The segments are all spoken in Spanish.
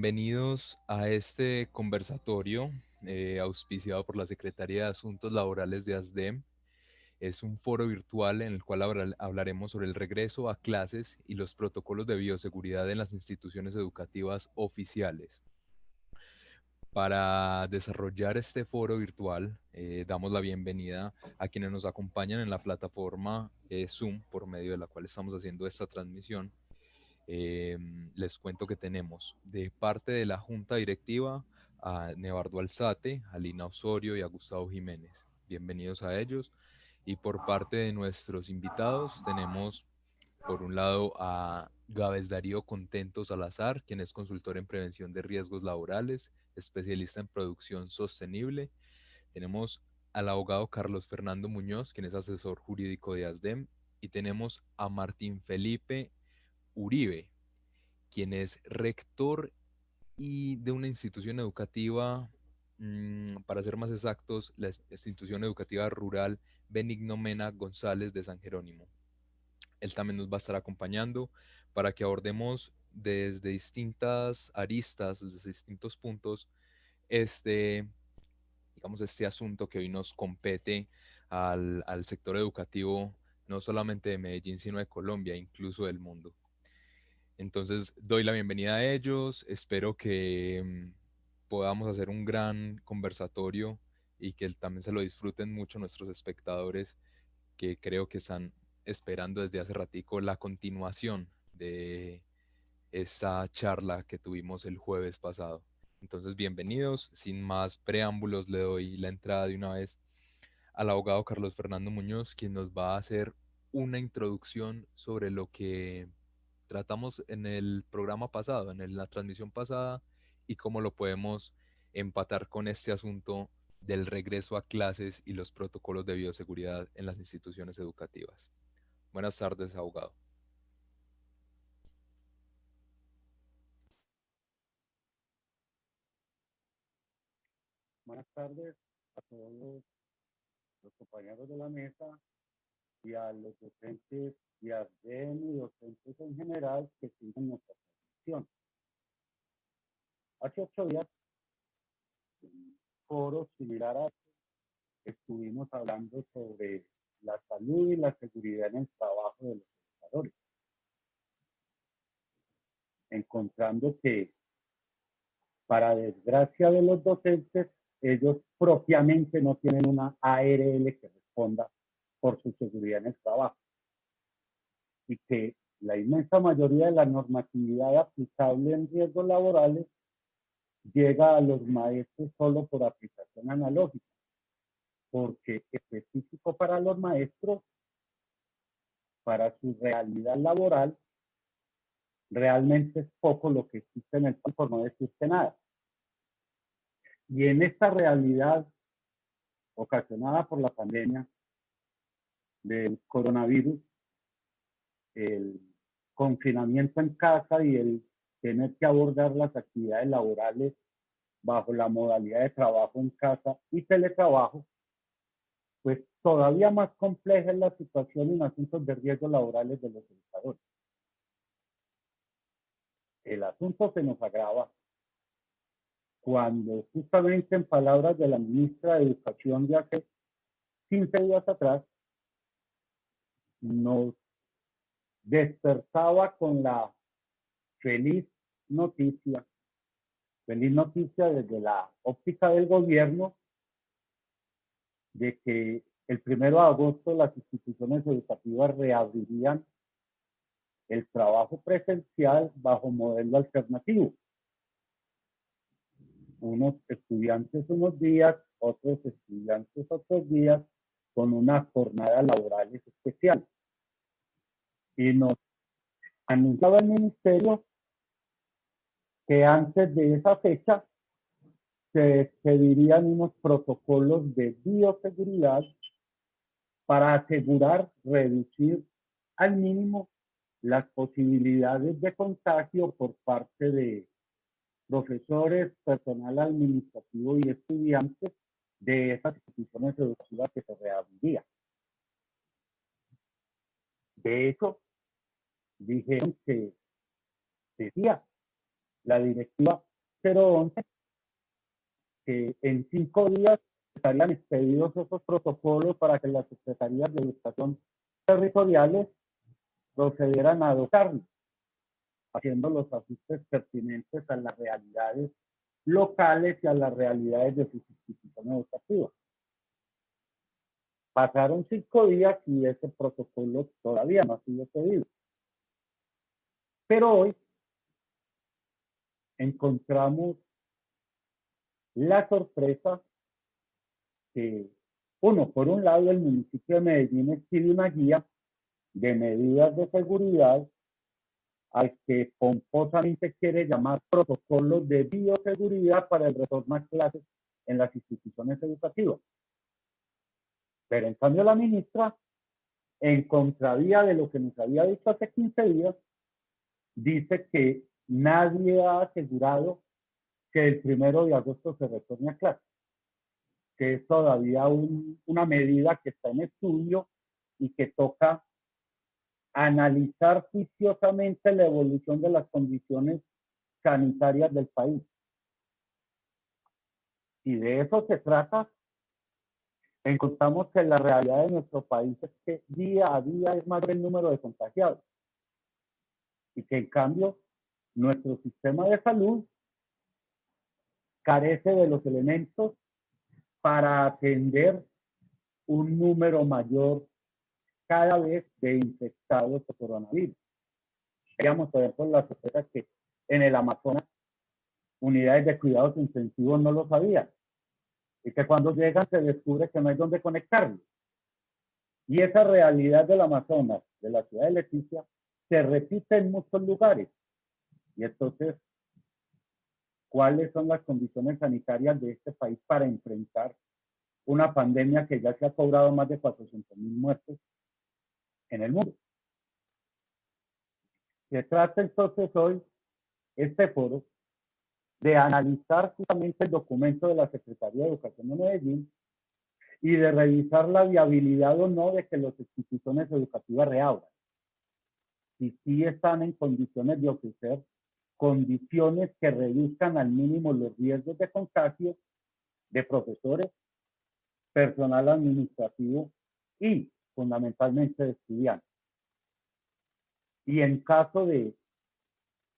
Bienvenidos a este conversatorio auspiciado por la Secretaría de Asuntos Laborales de ASDEM. Es un foro virtual en el cual hablaremos sobre el regreso a clases y los protocolos de bioseguridad en las instituciones educativas oficiales. Para desarrollar este foro virtual, damos la bienvenida a quienes nos acompañan en la plataforma Zoom, por medio de la cual estamos haciendo esta transmisión. Eh, Les cuento que tenemos de parte de la Junta Directiva a Nevardo Alzate, a Lina Osorio y a Gustavo Jiménez. Bienvenidos a ellos. Y por parte de nuestros invitados tenemos por un lado a Gávez Darío Contento Salazar, quien es consultor en prevención de riesgos laborales, especialista en producción sostenible. Tenemos al abogado Carlos Fernando Muñoz, quien es asesor jurídico de ASDEM. Y tenemos a Martín Felipe Uribe, quien es rector y de una institución educativa, para ser más exactos, la institución educativa rural Benigno Mena González de San Jerónimo. Él también nos va a estar acompañando para que abordemos desde distintas aristas, desde distintos puntos, este, digamos, este asunto que hoy nos compete al sector educativo, no solamente de Medellín, sino de Colombia, incluso del mundo. Entonces, doy la bienvenida a ellos. Espero que podamos hacer un gran conversatorio y que también se lo disfruten mucho nuestros espectadores, que creo que están esperando desde hace ratico la continuación de esta charla que tuvimos el jueves pasado. Entonces, bienvenidos. Sin más preámbulos, le doy la entrada de una vez al abogado Carlos Fernando Muñoz, quien nos va a hacer una introducción sobre lo que tratamos en el programa pasado, la transmisión pasada, y cómo lo podemos empatar con este asunto del regreso a clases y los protocolos de bioseguridad en las instituciones educativas. Buenas tardes, abogado. Buenas tardes a todos los compañeros de la mesa y a los docentes y a ASDEM y docentes en general que siguen nuestra transmisión. Hace 8 días, en un foro similar a este, estuvimos hablando sobre la salud y la seguridad en el trabajo de los educadores, encontrando que, para desgracia de los docentes, ellos propiamente no tienen una ARL que responda por su seguridad en el trabajo, y que la inmensa mayoría de la normatividad aplicable en riesgos laborales llega a los maestros solo por aplicación analógica, porque específico para los maestros, para su realidad laboral, realmente es poco lo que existe en el país, por no decir que nada. Y en esta realidad ocasionada por la pandemia del coronavirus, el confinamiento en casa y el tener que abordar las actividades laborales bajo la modalidad de trabajo en casa y teletrabajo, pues todavía más compleja es la situación en asuntos de riesgos laborales de los educadores. El asunto se nos agrava cuando, justamente en palabras de la ministra de Educación de hace 15 días atrás, nos despertaba con la feliz noticia, desde la óptica del gobierno, de que el 1 de agosto las instituciones educativas reabrirían el trabajo presencial bajo modelo alternativo. Unos estudiantes unos días, otros estudiantes otros días, con unas jornadas laborales especiales. Y nos anunciaba el ministerio que antes de esa fecha se expedirían unos protocolos de bioseguridad para asegurar reducir al mínimo las posibilidades de contagio por parte de profesores, personal administrativo y estudiantes de esas instituciones educativas que se reabrirían. De hecho, dijeron que decía la directiva 011, que en 5 días estarían expedidos esos protocolos para que las secretarías de educación territoriales procedieran a adoptarlos, haciendo los ajustes pertinentes a las realidades locales y a las realidades de sus instituciones educativas. Pasaron 5 días y ese protocolo todavía no ha sido pedido. Pero hoy encontramos la sorpresa que, por un lado, el municipio de Medellín expide una guía de medidas de seguridad al que pomposamente quiere llamar protocolos de bioseguridad para el retorno a clases en las instituciones educativas. Pero en cambio la ministra, en contravía de lo que nos había dicho hace 15 días, dice que nadie ha asegurado que el 1 de agosto se retorne a clase, que es todavía una medida que está en estudio y que toca analizar juiciosamente la evolución de las condiciones sanitarias del país. Y de eso se trata. Encontramos que la realidad de nuestro país es que día a día es mayor el número de contagiados y que en cambio nuestro sistema de salud carece de los elementos para atender un número mayor cada vez de infectados por coronavirus. Veamos, por ejemplo, la sorpresa que en el Amazonas unidades de cuidados intensivos no lo sabían y que cuando llegan se descubre que no hay dónde conectarlos. Y esa realidad del Amazonas, de la ciudad de Leticia, se repite en muchos lugares. Y entonces, ¿cuáles son las condiciones sanitarias de este país para enfrentar una pandemia que ya se ha cobrado más de 400,000 muertes en el mundo? Se trata entonces hoy, este foro, de analizar justamente el documento de la Secretaría de Educación de Medellín y de revisar la viabilidad o no de que las instituciones educativas reabran. Si sí están en condiciones de ofrecer condiciones que reduzcan al mínimo los riesgos de contagio de profesores, personal administrativo y fundamentalmente de estudiantes. Y en caso de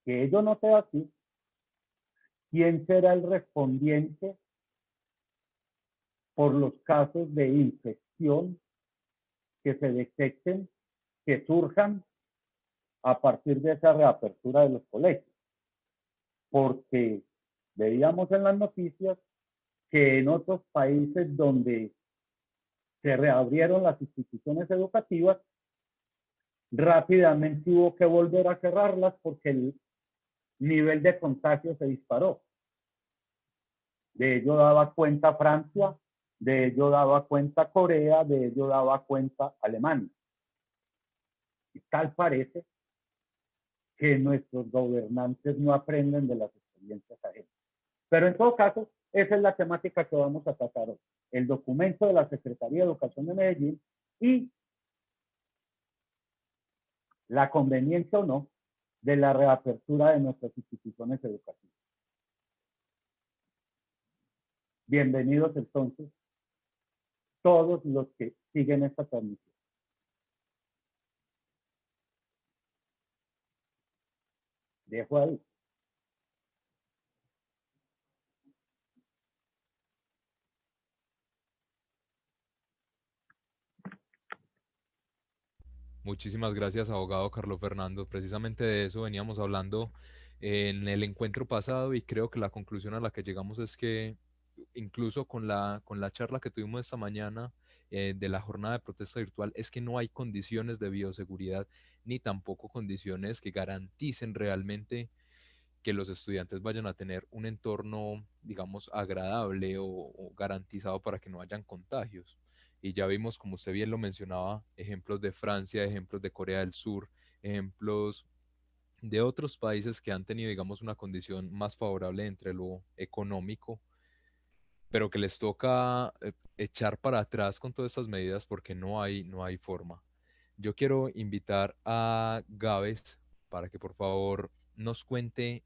que ello no sea así, ¿quién será el respondiente por los casos de infección que se detecten, que surjan a partir de esa reapertura de los colegios? Porque veíamos en las noticias que en otros países donde se reabrieron las instituciones educativas, rápidamente hubo que volver a cerrarlas porque el nivel de contagio se disparó. De ello daba cuenta Francia, de ello daba cuenta Corea, de ello daba cuenta Alemania. Y tal parece que nuestros gobernantes no aprenden de las experiencias ajenas. Pero en todo caso, esa es la temática que vamos a tratar hoy. El documento de la Secretaría de Educación de Medellín y la conveniencia o no de la reapertura de nuestras instituciones educativas. Bienvenidos entonces todos los que siguen esta transmisión. Dejo ahí. Muchísimas gracias, abogado Carlos Fernando. Precisamente de eso veníamos hablando en el encuentro pasado y creo que la conclusión a la que llegamos es que incluso con la charla que tuvimos esta mañana de la jornada de protesta virtual es que no hay condiciones de bioseguridad ni tampoco condiciones que garanticen realmente que los estudiantes vayan a tener un entorno, digamos, agradable o garantizado para que no hayan contagios. Y ya vimos, como usted bien lo mencionaba, ejemplos de Francia, ejemplos de Corea del Sur, ejemplos de otros países que han tenido, digamos, una condición más favorable entre lo económico, pero que les toca echar para atrás con todas estas medidas porque no hay forma. Yo quiero invitar a Gávez para que por favor nos cuente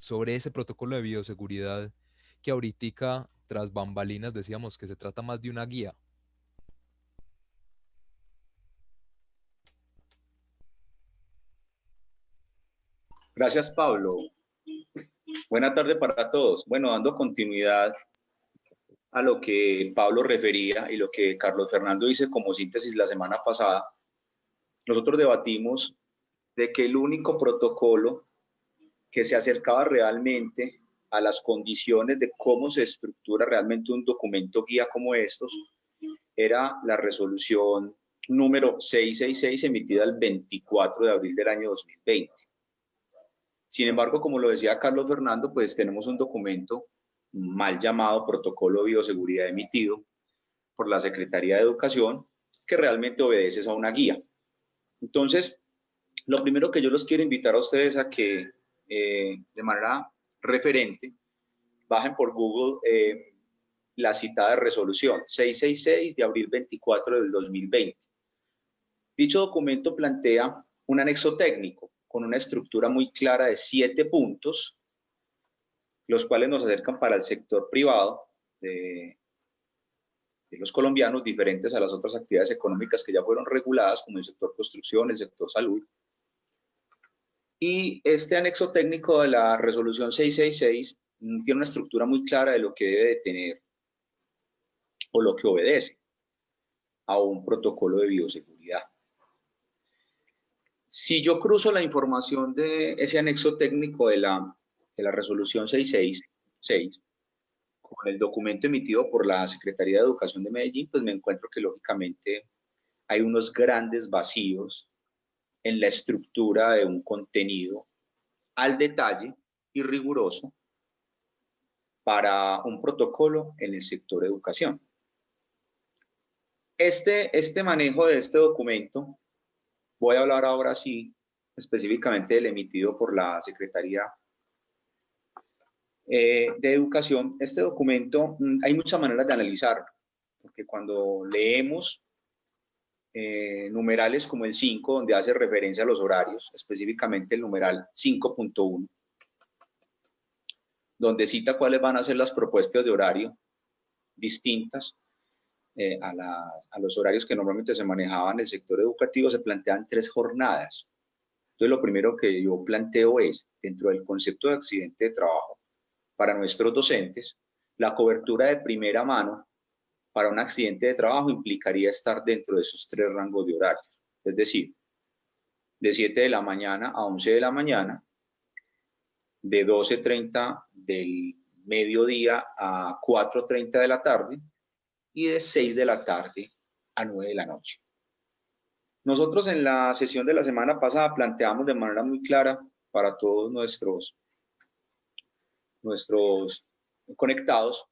sobre ese protocolo de bioseguridad que ahorita tras bambalinas decíamos que se trata más de una guía. Gracias, Pablo. Buena tarde para todos. Bueno, dando continuidad a lo que Pablo refería y lo que Carlos Fernando dice como síntesis la semana pasada, nosotros debatimos de que el único protocolo que se acercaba realmente a las condiciones de cómo se estructura realmente un documento guía como estos era la resolución número 666 emitida el 24 de abril del año 2020. Sin embargo, como lo decía Carlos Fernando, pues tenemos un documento mal llamado Protocolo de Bioseguridad emitido por la Secretaría de Educación que realmente obedece a una guía. Entonces, lo primero que yo los quiero invitar a ustedes a que de manera referente bajen por Google la citada resolución 666 de abril 24 del 2020. Dicho documento plantea un anexo técnico con una estructura muy clara de 7 puntos, los cuales nos acercan para el sector privado de los colombianos, diferentes a las otras actividades económicas que ya fueron reguladas, como el sector construcción, el sector salud. Y este anexo técnico de la resolución 666 tiene una estructura muy clara de lo que debe de tener o lo que obedece a un protocolo de bioseguridad. Si yo cruzo la información de ese anexo técnico de la resolución 666 con el documento emitido por la Secretaría de Educación de Medellín, pues me encuentro que lógicamente hay unos grandes vacíos en la estructura de un contenido al detalle y riguroso para un protocolo en el sector educación. Este manejo de este documento, voy a hablar ahora sí específicamente del emitido por la Secretaría de Educación. Este documento, hay muchas maneras de analizarlo, porque cuando leemos numerales como el 5, donde hace referencia a los horarios, específicamente el numeral 5.1, donde cita cuáles van a ser las propuestas de horario distintas a los horarios que normalmente se manejaban en el sector educativo, se plantean 3 jornadas. Entonces, lo primero que yo planteo es, dentro del concepto de accidente de trabajo, para nuestros docentes, la cobertura de primera mano para un accidente de trabajo implicaría estar dentro de esos 3 rangos de horarios. Es decir, de 7 de la mañana a 11 de la mañana, de 12:30 del mediodía a 4:30 de la tarde y de 6 de la tarde a 9 de la noche. Nosotros en la sesión de la semana pasada planteamos de manera muy clara para todos nuestros conectados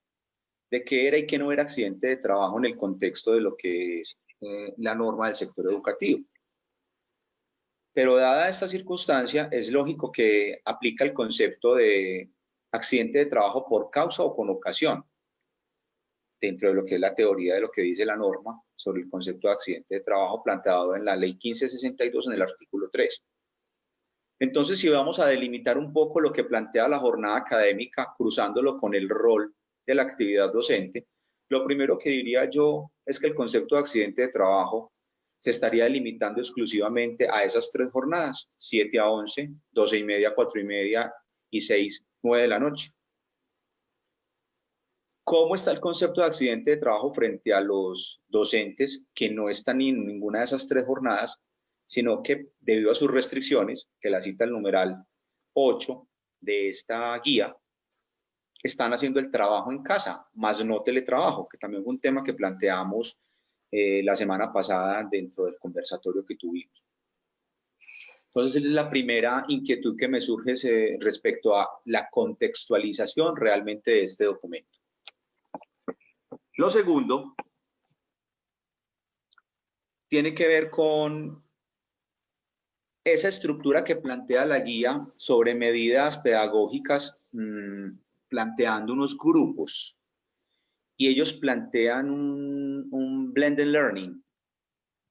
de qué era y qué no era accidente de trabajo en el contexto de lo que es la norma del sector educativo. Pero dada esta circunstancia, es lógico que aplica el concepto de accidente de trabajo por causa o con ocasión, dentro de lo que es la teoría de lo que dice la norma sobre el concepto de accidente de trabajo planteado en la Ley 1562 en el artículo 3. Entonces, si vamos a delimitar un poco lo que plantea la jornada académica, cruzándolo con el rol de la actividad docente, lo primero que diría yo es que el concepto de accidente de trabajo se estaría limitando exclusivamente a esas 3 jornadas, 7 a 11, 12:30, 4:30 y 6, 9 de la noche. ¿Cómo está el concepto de accidente de trabajo frente a los docentes que no están en ninguna de esas 3 jornadas, sino que debido a sus restricciones, que la cita el numeral 8 de esta guía, están haciendo el trabajo en casa, más no teletrabajo, que también fue un tema que planteamos la semana pasada dentro del conversatorio que tuvimos? Entonces, es la primera inquietud que me surge respecto a la contextualización realmente de este documento. Lo segundo tiene que ver con esa estructura que plantea la guía sobre medidas pedagógicas, planteando unos grupos. Y ellos plantean un blended learning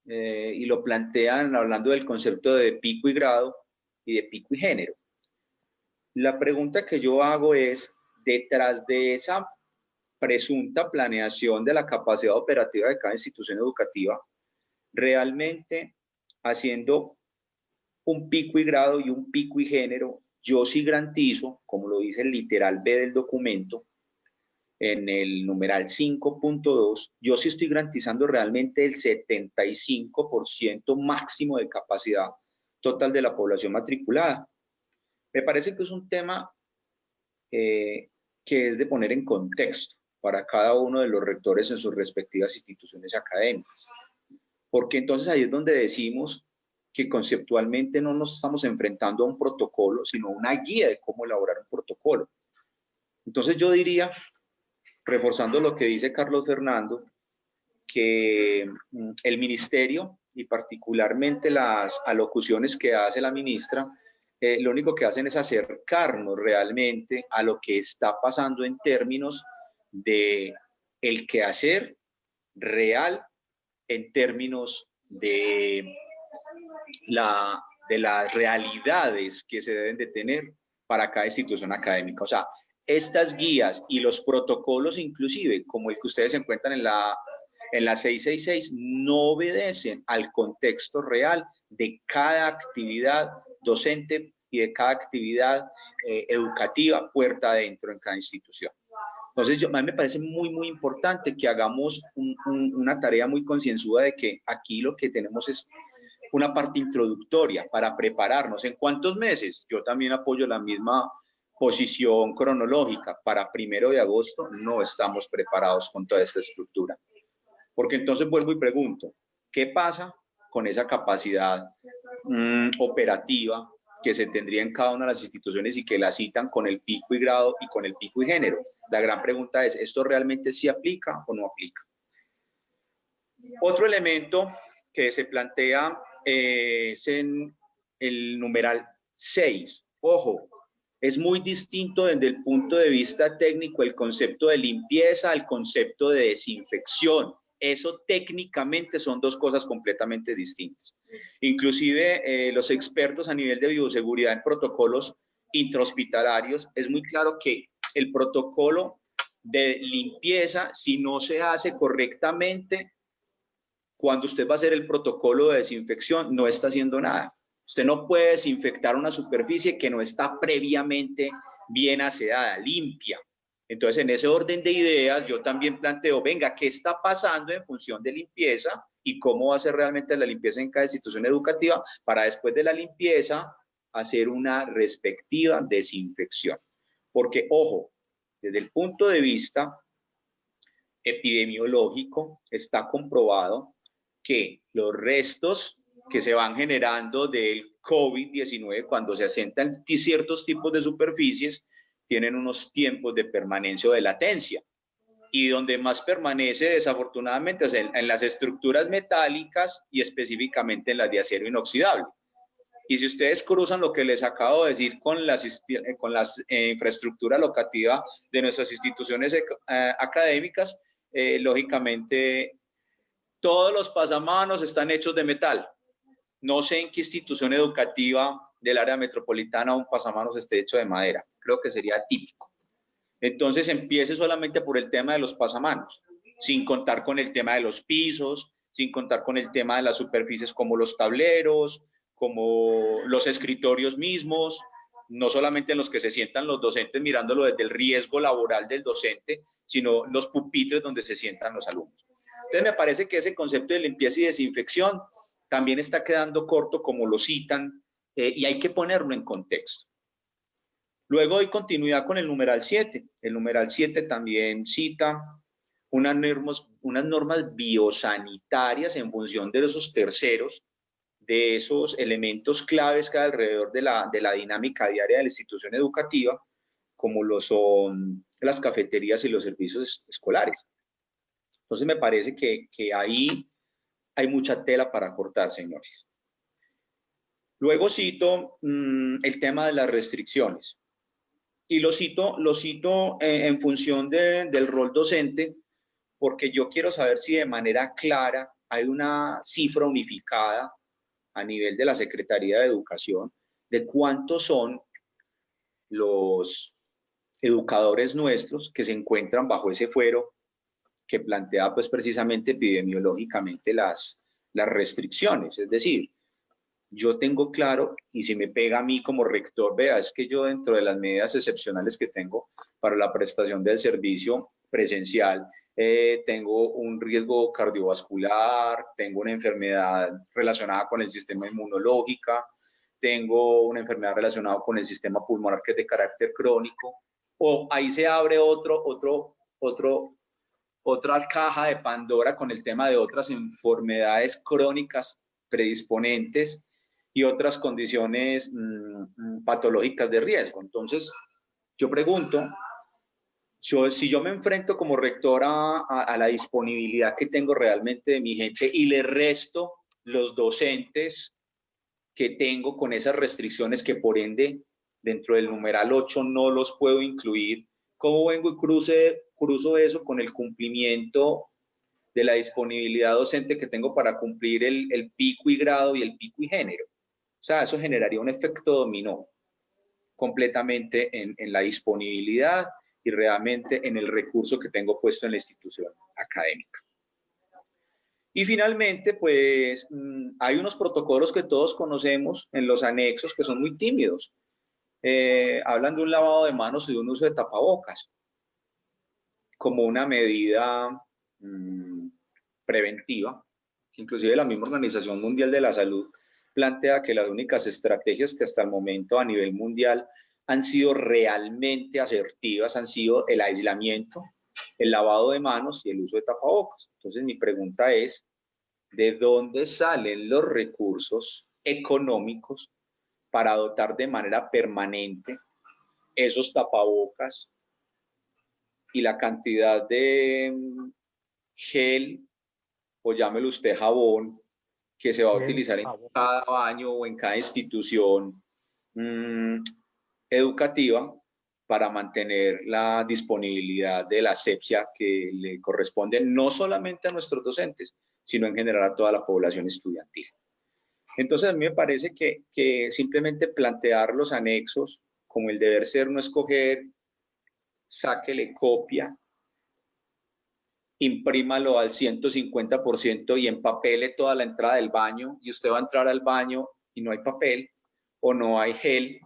y lo plantean hablando del concepto de pico y grado y de pico y género. La pregunta que yo hago es, detrás de esa presunta planeación de la capacidad operativa de cada institución educativa, realmente haciendo un pico y grado y un pico y género, yo sí garantizo, como lo dice el literal B del documento, en el numeral 5.2, yo sí estoy garantizando realmente el 75% máximo de capacidad total de la población matriculada. Me parece que es un tema que es de poner en contexto para cada uno de los rectores en sus respectivas instituciones académicas. Porque entonces ahí es donde decimos que conceptualmente no nos estamos enfrentando a un protocolo, sino a una guía de cómo elaborar un protocolo. Entonces yo diría, reforzando lo que dice Carlos Fernando, que el ministerio y particularmente las alocuciones que hace la ministra, lo único que hacen es acercarnos realmente a lo que está pasando en términos de el quehacer real, en términos de las realidades que se deben de tener para cada institución académica. O sea, estas guías y los protocolos inclusive, como el que ustedes encuentran en la 666, no obedecen al contexto real de cada actividad docente y de cada actividad educativa puerta adentro en cada institución. Entonces, a mí me parece muy importante que hagamos una tarea muy concienzuda de que aquí lo que tenemos es una parte introductoria para prepararnos. ¿En cuántos meses? Yo también apoyo la misma posición cronológica. Para 1 de agosto no estamos preparados con toda esta estructura. Porque entonces vuelvo y pregunto, ¿qué pasa con esa capacidad operativa que se tendría en cada una de las instituciones y que la citan con el pico y grado y con el pico y género? La gran pregunta es, ¿esto realmente sí aplica o no aplica? Otro elemento que se plantea es en el numeral 6. Ojo, es muy distinto desde el punto de vista técnico el concepto de limpieza al concepto de desinfección. Eso técnicamente son dos cosas completamente distintas. Inclusive los expertos a nivel de bioseguridad en protocolos intrahospitalarios, es muy claro que el protocolo de limpieza, si no se hace correctamente, cuando usted va a hacer el protocolo de desinfección, no está haciendo nada. Usted no puede desinfectar una superficie que no está previamente bien aseada, limpia. Entonces, en ese orden de ideas, yo también planteo, venga, ¿qué está pasando en función de limpieza y cómo va a ser realmente la limpieza en cada institución educativa para después de la limpieza hacer una respectiva desinfección? Porque, ojo, desde el punto de vista epidemiológico, está comprobado que los restos que se van generando del COVID-19 cuando se asentan ciertos tipos de superficies tienen unos tiempos de permanencia o de latencia. Y donde más permanece, desafortunadamente, es en las estructuras metálicas y específicamente en las de acero inoxidable. Y si ustedes cruzan lo que les acabo de decir con las infraestructura locativa de nuestras instituciones académicas, lógicamente todos los pasamanos están hechos de metal. No sé en qué institución educativa del área metropolitana un pasamanos esté hecho de madera. Creo que sería típico. Entonces empiece solamente por el tema de los pasamanos, sin contar con el tema de los pisos, sin contar con el tema de las superficies como los tableros, como los escritorios mismos, no solamente en los que se sientan los docentes mirándolo desde el riesgo laboral del docente, sino los pupitres donde se sientan los alumnos. Entonces me parece que ese concepto de limpieza y desinfección también está quedando corto como lo citan y hay que ponerlo en contexto. Luego doy continuidad con el numeral 7. El numeral 7 también cita unas normas biosanitarias en función de esos terceros, de esos elementos claves que hay alrededor de la dinámica diaria de la institución educativa, como lo son las cafeterías y los servicios escolares. Entonces me parece que ahí hay mucha tela para cortar, señores. Luego cito el tema de las restricciones. Y lo cito en función del rol docente, porque yo quiero saber si de manera clara hay una cifra unificada a nivel de la Secretaría de Educación de cuántos son los educadores nuestros que se encuentran bajo ese fuero que plantea pues precisamente epidemiológicamente las restricciones. Es decir, yo tengo claro, y si me pega a mí como rector, vea, es que yo dentro de las medidas excepcionales que tengo para la prestación del servicio presencial, tengo un riesgo cardiovascular, tengo una enfermedad relacionada con el sistema inmunológico, tengo una enfermedad relacionada con el sistema pulmonar que es de carácter crónico, o ahí se abre otra caja de Pandora con el tema de otras enfermedades crónicas predisponentes y otras condiciones patológicas de riesgo. Entonces, yo pregunto, si yo me enfrento como rector a la disponibilidad que tengo realmente de mi gente y le resto los docentes que tengo con esas restricciones que por ende dentro del numeral 8 no los puedo incluir, ¿cómo vengo y cruzo eso con el cumplimiento de la disponibilidad docente que tengo para cumplir el pico y grado y el pico y género? O sea, eso generaría un efecto dominó completamente en la disponibilidad y realmente en el recurso que tengo puesto en la institución académica. Y finalmente, pues hay unos protocolos que todos conocemos en los anexos que son muy tímidos. Hablan de un lavado de manos y de un uso de tapabocas como una medida preventiva, que inclusive la misma Organización Mundial de la Salud plantea que las únicas estrategias que hasta el momento a nivel mundial han sido realmente asertivas han sido el aislamiento, el lavado de manos y el uso de tapabocas. Entonces mi pregunta es, ¿de dónde salen los recursos económicos para dotar de manera permanente esos tapabocas y la cantidad de gel, o llámelo usted jabón, que se va a utilizar en cada baño o en cada institución educativa para mantener la disponibilidad de la asepsia que le corresponde no solamente a nuestros docentes, sino en general a toda la población estudiantil? Entonces a mí me parece que simplemente plantear los anexos como el deber ser no escoger, sáquele copia, imprímalo al 150% y empapele toda la entrada del baño, y usted va a entrar al baño y no hay papel, o no hay gel,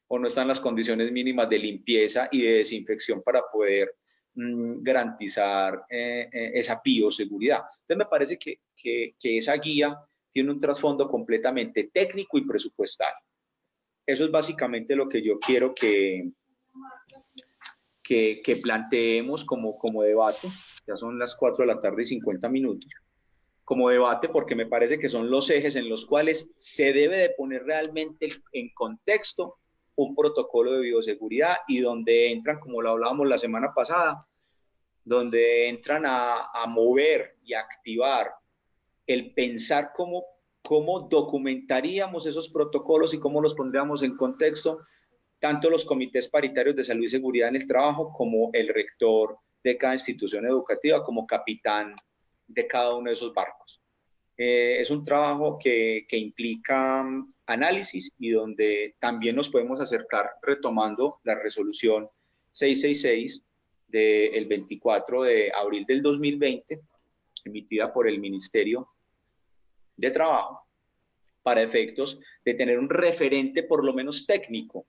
o no están las condiciones mínimas de limpieza y de desinfección para poder garantizar esa bioseguridad. Entonces me parece que esa guía tiene un trasfondo completamente técnico y presupuestal. Eso es básicamente lo que yo quiero que planteemos como debate. Ya son las 4 de la tarde y 50 minutos. Como debate, porque me parece que son los ejes en los cuales se debe de poner realmente en contexto un protocolo de bioseguridad y donde entran, como lo hablábamos la semana pasada, donde entran a mover y a activar el pensar cómo documentaríamos esos protocolos y cómo los pondríamos en contexto, tanto los comités paritarios de salud y seguridad en el trabajo como el rector de cada institución educativa como capitán de cada uno de esos barcos. Es un trabajo que implica análisis y donde también nos podemos acercar retomando la resolución 666 del 24 de abril del 2020, emitida por el Ministerio de Trabajo, para efectos de tener un referente por lo menos técnico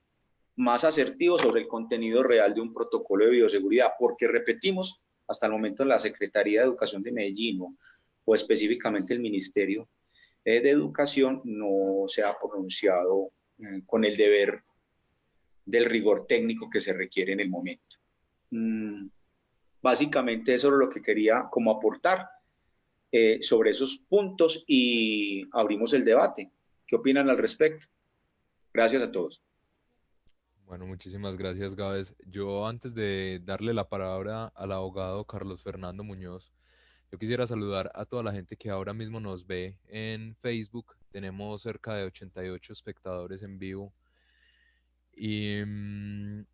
más asertivo sobre el contenido real de un protocolo de bioseguridad, porque repetimos, hasta el momento la Secretaría de Educación de Medellín o específicamente el Ministerio de Educación no se ha pronunciado con el deber del rigor técnico que se requiere en el momento. Básicamente eso es lo que quería como aportar sobre esos puntos y abrimos el debate. ¿Qué opinan al respecto? Gracias a todos. Bueno, muchísimas gracias, Gávez. Yo antes de darle la palabra al abogado Carlos Fernando Muñoz, yo quisiera saludar a toda la gente que ahora mismo nos ve en Facebook. Tenemos cerca de 88 espectadores en vivo. Y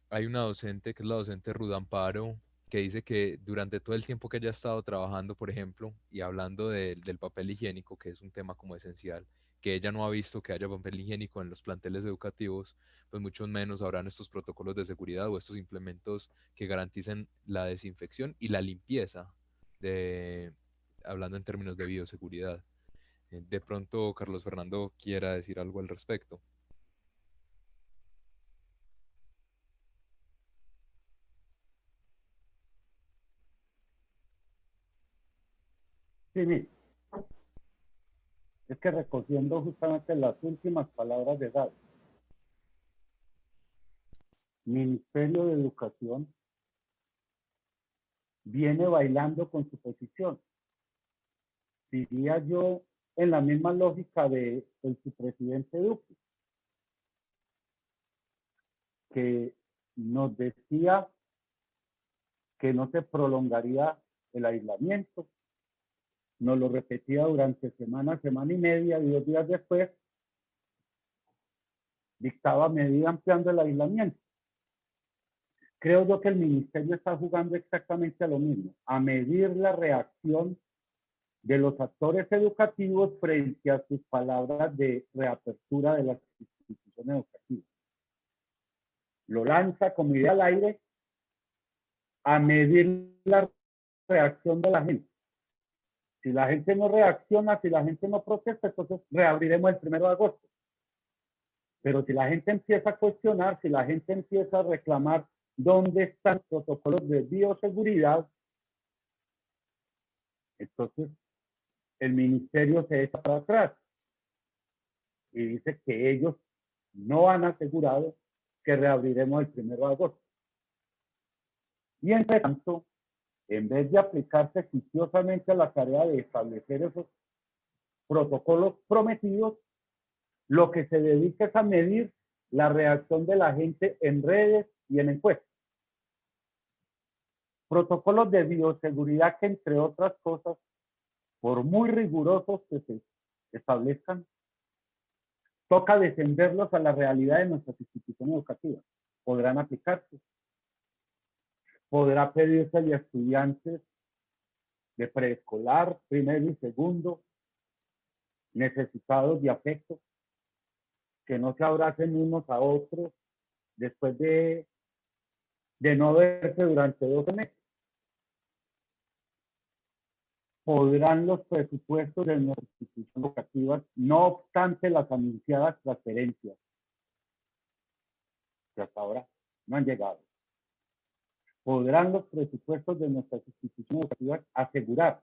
hay una docente, que es la docente Ruda Amparo, que dice que durante todo el tiempo que ella ha estado trabajando, por ejemplo, y hablando del papel higiénico, que es un tema como esencial, que ella no ha visto que haya papel higiénico en los planteles educativos, pues mucho menos habrán estos protocolos de seguridad o estos implementos que garanticen la desinfección y la limpieza, de, hablando en términos de bioseguridad. De pronto, Carlos Fernando quiera decir algo al respecto. Sí, mire, es que recogiendo justamente las últimas palabras de Gaby, Ministerio de Educación viene bailando con su posición. Diría yo en la misma lógica de su presidente Duque, que nos decía que no se prolongaría el aislamiento, nos lo repetía durante semana y media, y 2 días después dictaba medida ampliando el aislamiento. Creo yo que el ministerio está jugando exactamente a lo mismo, a medir la reacción de los actores educativos frente a sus palabras de reapertura de las instituciones educativas. Lo lanza como idea al aire a medir la reacción de la gente. Si la gente no reacciona, si la gente no protesta, entonces reabriremos el 1 de agosto. Pero si la gente empieza a cuestionar, si la gente empieza a reclamar dónde están los protocolos de bioseguridad, entonces el ministerio se echa para atrás y dice que ellos no han asegurado que reabriremos el 1 de agosto. Y entre tanto, en vez de aplicarse juiciosamente a la tarea de establecer esos protocolos prometidos, lo que se dedica es a medir la reacción de la gente en redes y en encuestas. Protocolos de bioseguridad que, entre otras cosas, por muy rigurosos que se establezcan, toca defenderlos a la realidad de nuestras instituciones educativas. Podrán aplicarse. Podrá pedirse a estudiantes de preescolar, primero y segundo, necesitados de afecto, que no se abracen unos a otros después de no verse durante 12 meses. Podrán los presupuestos de nuestras instituciones educativas, no obstante las anunciadas transferencias, que hasta ahora no han llegado. Podrán los presupuestos de nuestras instituciones educativas asegurar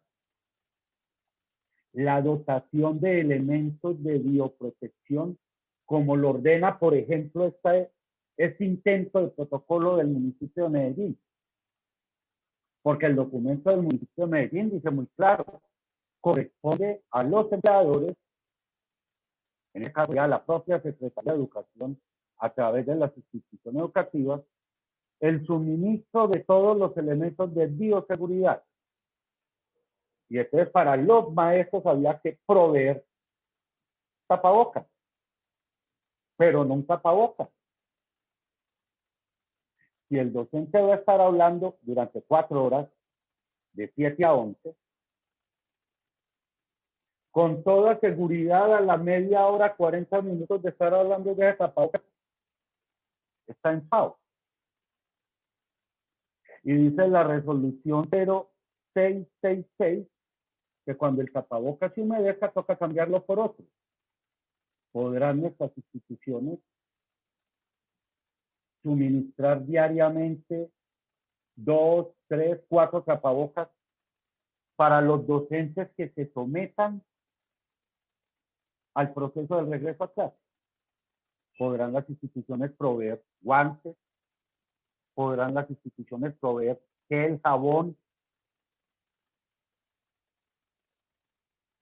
la dotación de elementos de bioprotección, como lo ordena, por ejemplo, este intento de protocolo del municipio de Medellín. Porque el documento del municipio de Medellín dice muy claro, corresponde a los empleadores, en este caso ya la propia Secretaría de Educación, a través de las instituciones educativas, el suministro de todos los elementos de bioseguridad. Y entonces para los maestros había que proveer tapabocas, pero no un tapabocas. Si el docente va a estar hablando durante 4 horas, de 7 a 11, con toda seguridad a la media hora, 40 minutos de estar hablando de tapabocas, está en FAO. Y dice la resolución 0666 que cuando el tapabocas se humedezca toca cambiarlo por otro. Podrán nuestras instituciones suministrar diariamente 2, 3, 4 tapabocas para los docentes que se sometan al proceso del regreso a clase. Podrán las instituciones proveer guantes, podrán las instituciones proveer gel, jabón,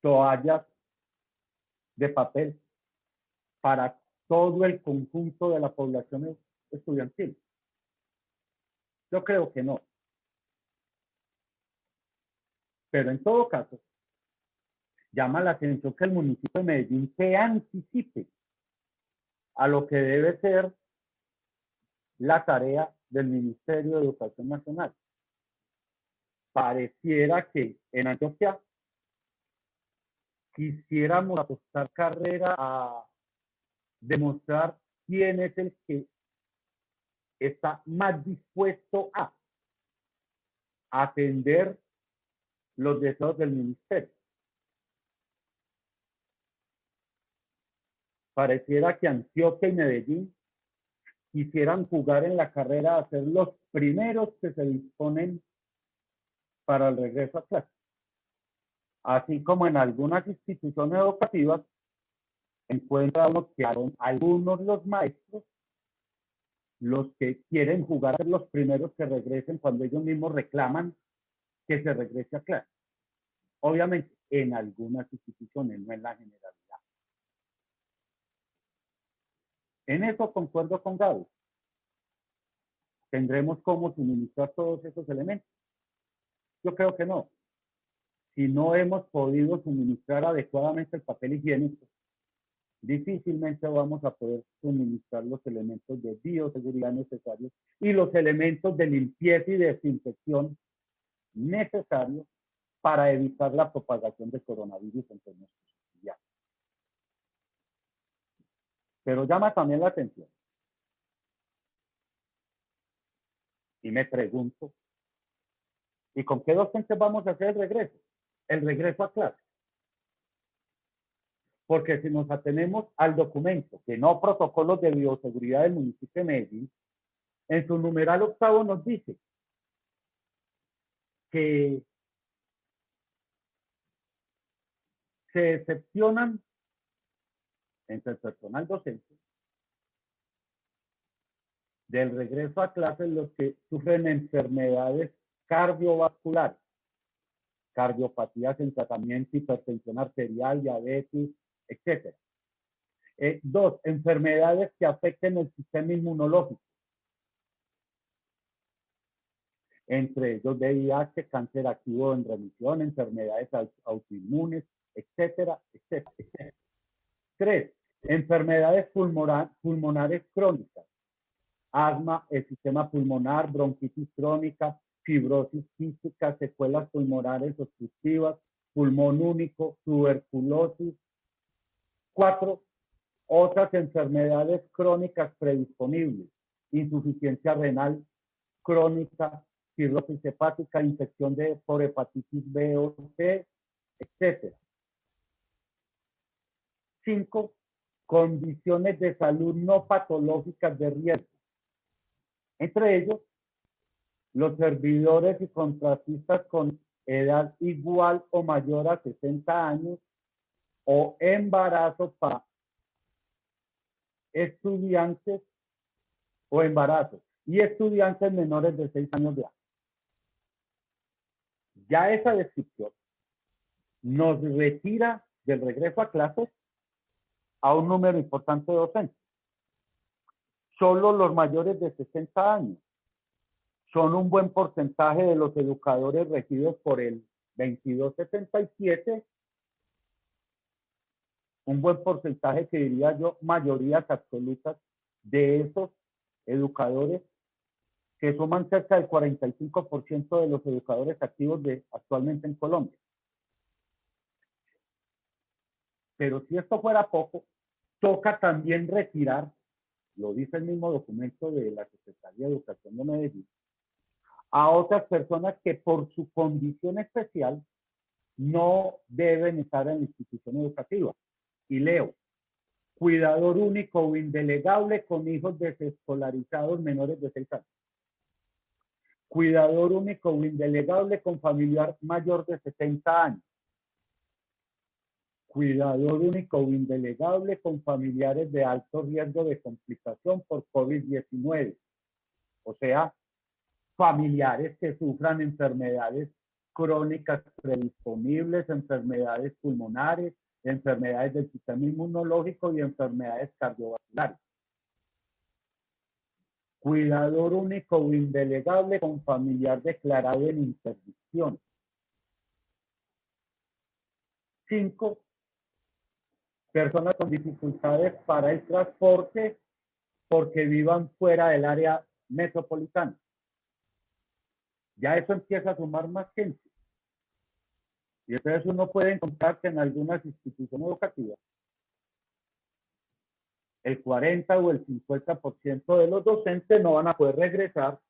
toallas de papel para todo el conjunto de la población estudiantil. Yo creo que no. Pero en todo caso, llama la atención que el municipio de Medellín se anticipe a lo que debe ser la tarea del Ministerio de Educación Nacional. Pareciera que en Antioquia quisiéramos apostar carrera a demostrar quién es el que está más dispuesto a atender los deseos del ministerio. Pareciera que Antioquia y Medellín quisieran jugar en la carrera a ser los primeros que se disponen para el regreso a clase. Así como en algunas instituciones educativas encuentra uno que algunos los maestros, los que quieren jugar a ser los primeros que regresen cuando ellos mismos reclaman que se regrese a clase. Obviamente, en algunas instituciones, no en la generalidad. En eso concuerdo con Gaby. ¿Tendremos cómo suministrar todos esos elementos? Yo creo que no. Si no hemos podido suministrar adecuadamente el papel higiénico, difícilmente vamos a poder suministrar los elementos de bioseguridad necesarios y los elementos de limpieza y desinfección necesarios para evitar la propagación de coronavirus entre nuestros estudiantes. Pero llama también la atención. Y me pregunto, ¿y con qué docentes vamos a hacer el regreso? El regreso a clase. Porque si nos atenemos al documento, que no protocolos de bioseguridad del municipio de Medellín, en su numeral 8 nos dice que se excepcionan entre el personal docente del regreso a clases los que sufren enfermedades cardiovasculares, cardiopatías en tratamiento, hipertensión arterial, diabetes, etc. 2, enfermedades que afecten el sistema inmunológico, entre ellos VIH, cáncer activo en remisión, enfermedades autoinmunes, etcétera, etcétera, etcétera. 3, enfermedades pulmonares crónicas, asma, sistema pulmonar, bronquitis crónica, fibrosis quística, secuelas pulmonares obstructivas, pulmón único, tuberculosis. 4, otras enfermedades crónicas predisponibles, insuficiencia renal crónica, cirrosis hepática, infección por hepatitis B o C, etc. 5, condiciones de salud no patológicas de riesgo. Entre ellos, los servidores y contratistas con edad igual o mayor a 60 años o embarazo para estudiantes o embarazos y estudiantes menores de 6 años de edad. Ya esa descripción nos retira del regreso a clases a un número importante de docentes. Solo los mayores de 60 años son un buen porcentaje de los educadores regidos por el 2277, un buen porcentaje que diría yo, mayorías absolutas de esos educadores que suman cerca del 45% de los educadores activos actualmente en Colombia. Pero si esto fuera poco, toca también retirar, lo dice el mismo documento de la Secretaría de Educación de Medellín, a otras personas que por su condición especial no deben estar en la institución educativa. Y leo, cuidador único o indelegable con hijos desescolarizados menores de 6 años. Cuidador único o indelegable con familiar mayor de 70 años. Cuidador único o indelegable con familiares de alto riesgo de complicación por COVID-19. O sea, familiares que sufran enfermedades crónicas predisponibles, enfermedades pulmonares, enfermedades del sistema inmunológico y enfermedades cardiovasculares. Cuidador único o indelegable con familiar declarado en interdicción. 5, personas con dificultades para el transporte porque vivan fuera del área metropolitana. Ya eso empieza a sumar más gente. Y entonces uno puede encontrar que en algunas instituciones educativas el 40 o el 50% de los docentes no van a poder regresar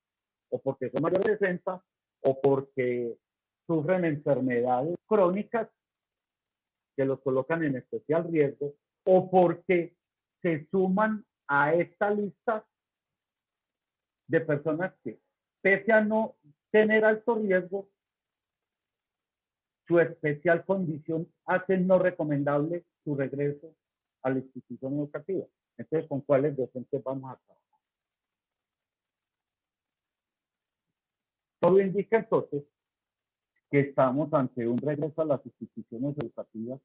o porque son mayores de 60 o porque sufren enfermedades crónicas que los colocan en especial riesgo o porque se suman a esta lista de personas que, pese a no tener alto riesgo, su especial condición hace no recomendable su regreso a la institución educativa. Entonces, ¿con cuáles docentes vamos a trabajar? Todo indica entonces que estamos ante un regreso a las instituciones educativas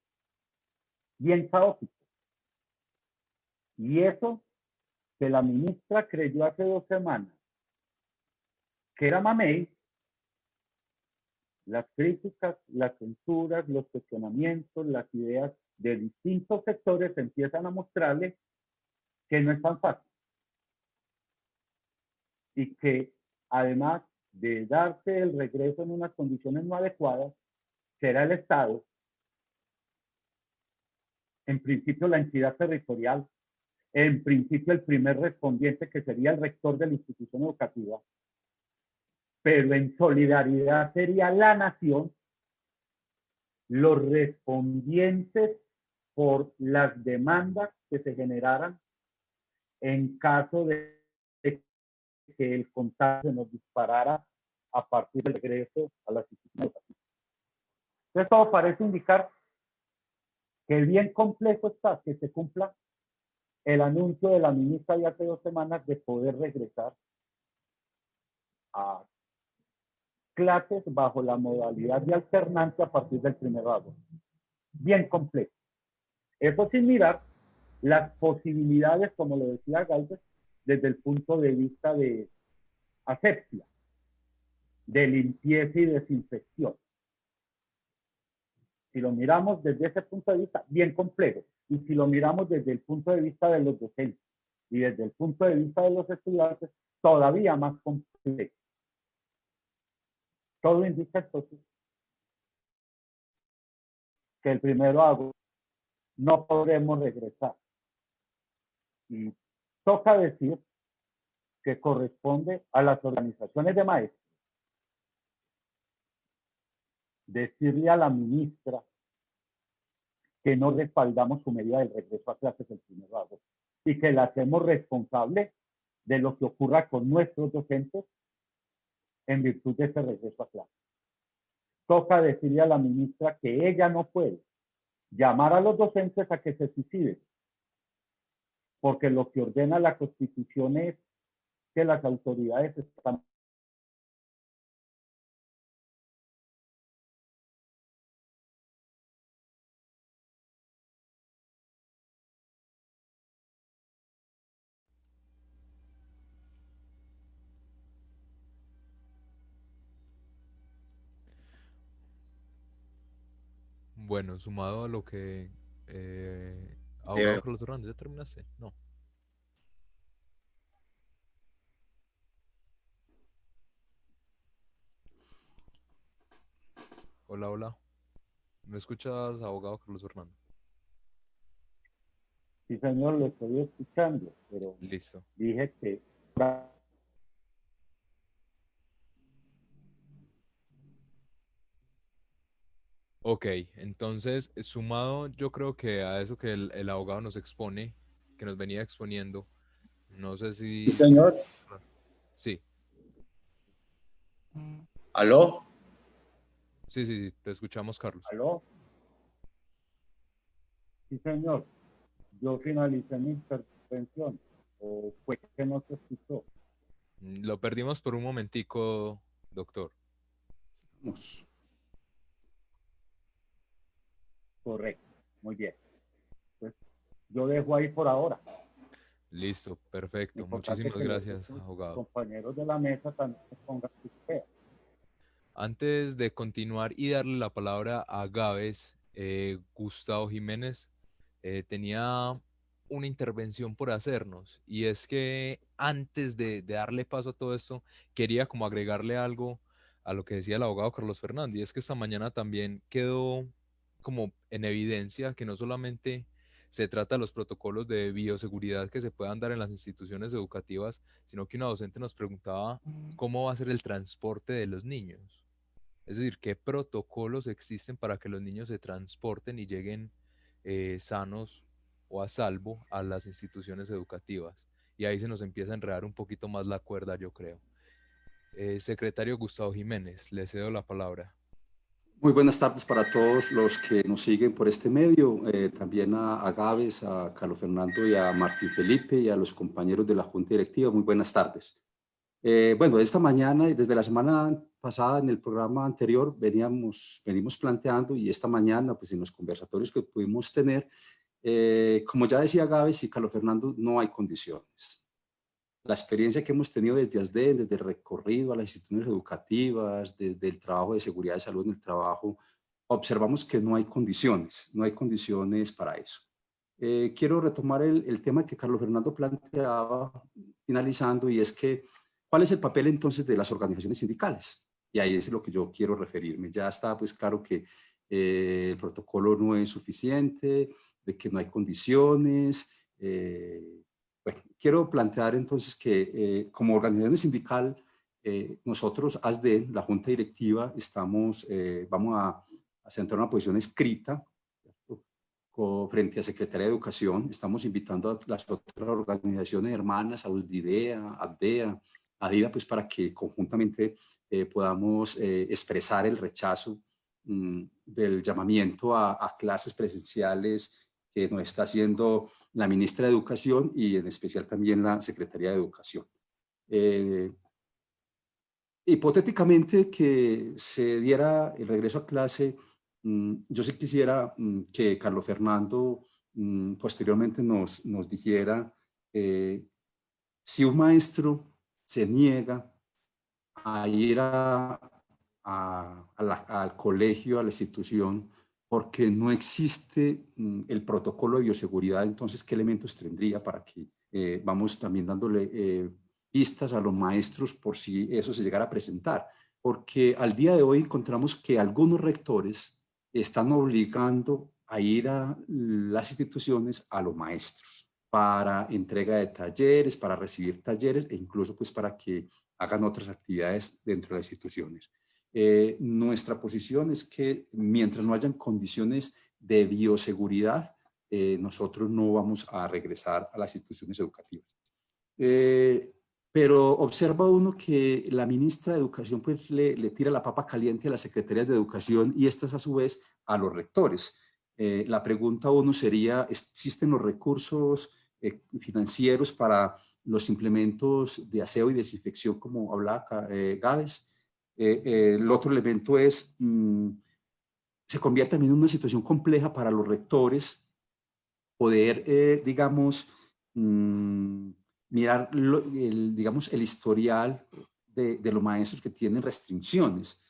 bien caótico. Y eso que la ministra creyó hace 2 semanas que era mamey, las críticas, las censuras, los cuestionamientos, las ideas de distintos sectores empiezan a mostrarle que no es tan fácil. Y que además de darse el regreso en unas condiciones no adecuadas, será el Estado, en principio la entidad territorial, en principio el primer respondiente que sería el rector de la institución educativa, pero en solidaridad sería la nación, los respondientes por las demandas que se generaran en caso de que el contagio nos disparara a partir del regreso a las instituciones educativas. Entonces todo parece indicar que bien complejo está que se cumpla el anuncio de la ministra de hace 2 semanas de poder regresar a clases bajo la modalidad de alternancia a partir del 1 de agosto. Bien complejo. Eso sin mirar las posibilidades, como lo decía Galvez, desde el punto de vista de asepsia, de limpieza y desinfección. Si lo miramos desde ese punto de vista, bien complejo. Y si lo miramos desde el punto de vista de los docentes y desde el punto de vista de los estudiantes, todavía más complejo. Todo indica entonces que el 1 de agosto no podremos regresar. Y toca decir que corresponde a las organizaciones de maestros decirle a la ministra que no respaldamos su medida del regreso a clases el 1 de agosto y que la hacemos responsable de lo que ocurra con nuestros docentes en virtud de ese regreso a clases. Toca decirle a la ministra que ella no puede llamar a los docentes a que se suiciden, porque lo que ordena la Constitución es que las autoridades están Bueno, sumado a lo que... abogado Carlos Hernández, ¿ya terminaste? No. Hola, hola. ¿Me escuchas, abogado Carlos Hernández? Sí, señor, lo estoy escuchando, pero Listo. dije que Ok, entonces, sumado yo creo que a eso que el abogado nos expone, que nos venía exponiendo, no sé Sí, si... señor. Sí, ¿Aló? sí, sí, sí, te escuchamos, Carlos. ¿aló? Sí, señor, yo finalicé mi intervención, o fue que no se escuchó. Lo perdimos por un momentico, doctor. Vamos. Correcto, muy bien. Pues yo dejo ahí por ahora. Listo, perfecto. Importante Muchísimas que los gracias, otros abogado. compañeros de la mesa también se pongan sus ideas. Antes de continuar y darle la palabra a Gávez, Gustavo Jiménez tenía una intervención por hacernos y es que antes de darle paso a todo esto, quería como agregarle algo a lo que decía el abogado Carlos Fernando, y es que esta mañana también quedó como en evidencia que no solamente se trata de los protocolos de bioseguridad que se puedan dar en las instituciones educativas, sino que una docente nos preguntaba cómo va a ser el transporte de los niños. Es decir, qué protocolos existen para que los niños se transporten y lleguen sanos o a salvo a las instituciones educativas. Y ahí se nos empieza a enredar un poquito más la cuerda, yo creo. Secretario Gustavo Jiménez, le cedo la palabra. Muy buenas tardes para todos los que nos siguen por este medio, también a Gávez, a Carlos Fernando y a Martín Felipe y a los compañeros de la Junta Directiva. Muy buenas tardes. Bueno, esta mañana y desde la semana pasada en el programa anterior venimos planteando y esta mañana pues en los conversatorios que pudimos tener, como ya decía Gávez y Carlos Fernando, no hay condiciones. La experiencia que hemos tenido desde ASDEN, desde el recorrido a las instituciones educativas, desde el trabajo de seguridad y salud en el trabajo, observamos que no hay condiciones para eso. Quiero retomar el tema que Carlos Fernando planteaba finalizando, y es que, ¿cuál es el papel entonces de las organizaciones sindicales? Y ahí es lo que yo quiero referirme. Ya está pues claro que el protocolo no es suficiente, de que no hay condiciones. Bueno, quiero plantear entonces que como organización sindical, nosotros, ASDEN, la Junta Directiva, vamos a centrar una posición escrita frente a Secretaría de Educación. Estamos invitando a las otras organizaciones hermanas, a USDIDEA, ADEA, ADIDA, pues para que conjuntamente podamos expresar el rechazo del llamamiento a clases presenciales que nos está haciendo la ministra de Educación y en especial también la Secretaría de Educación. Hipotéticamente que se diera el regreso a clase, yo sí quisiera que Carlos Fernando posteriormente nos dijera si un maestro se niega a ir al colegio, a la institución, porque no existe el protocolo de bioseguridad, entonces, ¿qué elementos tendría para que vamos también dándole pistas a los maestros por si eso se llegara a presentar? Porque al día de hoy encontramos que algunos rectores están obligando a ir a las instituciones a los maestros para entrega de talleres, para recibir talleres e incluso pues para que hagan otras actividades dentro de las instituciones. Nuestra posición es que mientras no hayan condiciones de bioseguridad, nosotros no vamos a regresar a las instituciones educativas. Pero observa uno que la ministra de Educación pues le tira la papa caliente a las secretarías de Educación y estas a su vez a los rectores. La pregunta uno sería, ¿existen los recursos financieros para los implementos de aseo y desinfección como hablaba Gávez? El otro elemento es, se convierte también en una situación compleja para los rectores poder, digamos, mirar digamos, el historial de los maestros que tienen restricciones.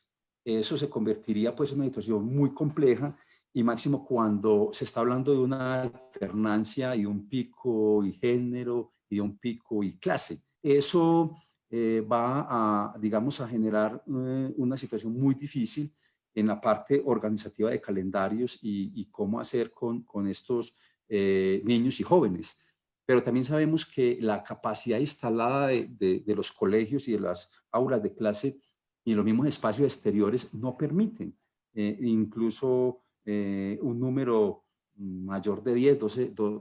Eso se convertiría pues en una situación muy compleja y máximo cuando se está hablando de una alternancia y un pico y género y un pico y clase. Eso va a, digamos, a generar una situación muy difícil en la parte organizativa de calendarios y cómo hacer con estos niños y jóvenes. Pero también sabemos que la capacidad instalada de los colegios y de las aulas de clase y los mismos espacios exteriores no permiten incluso un número mayor de 10,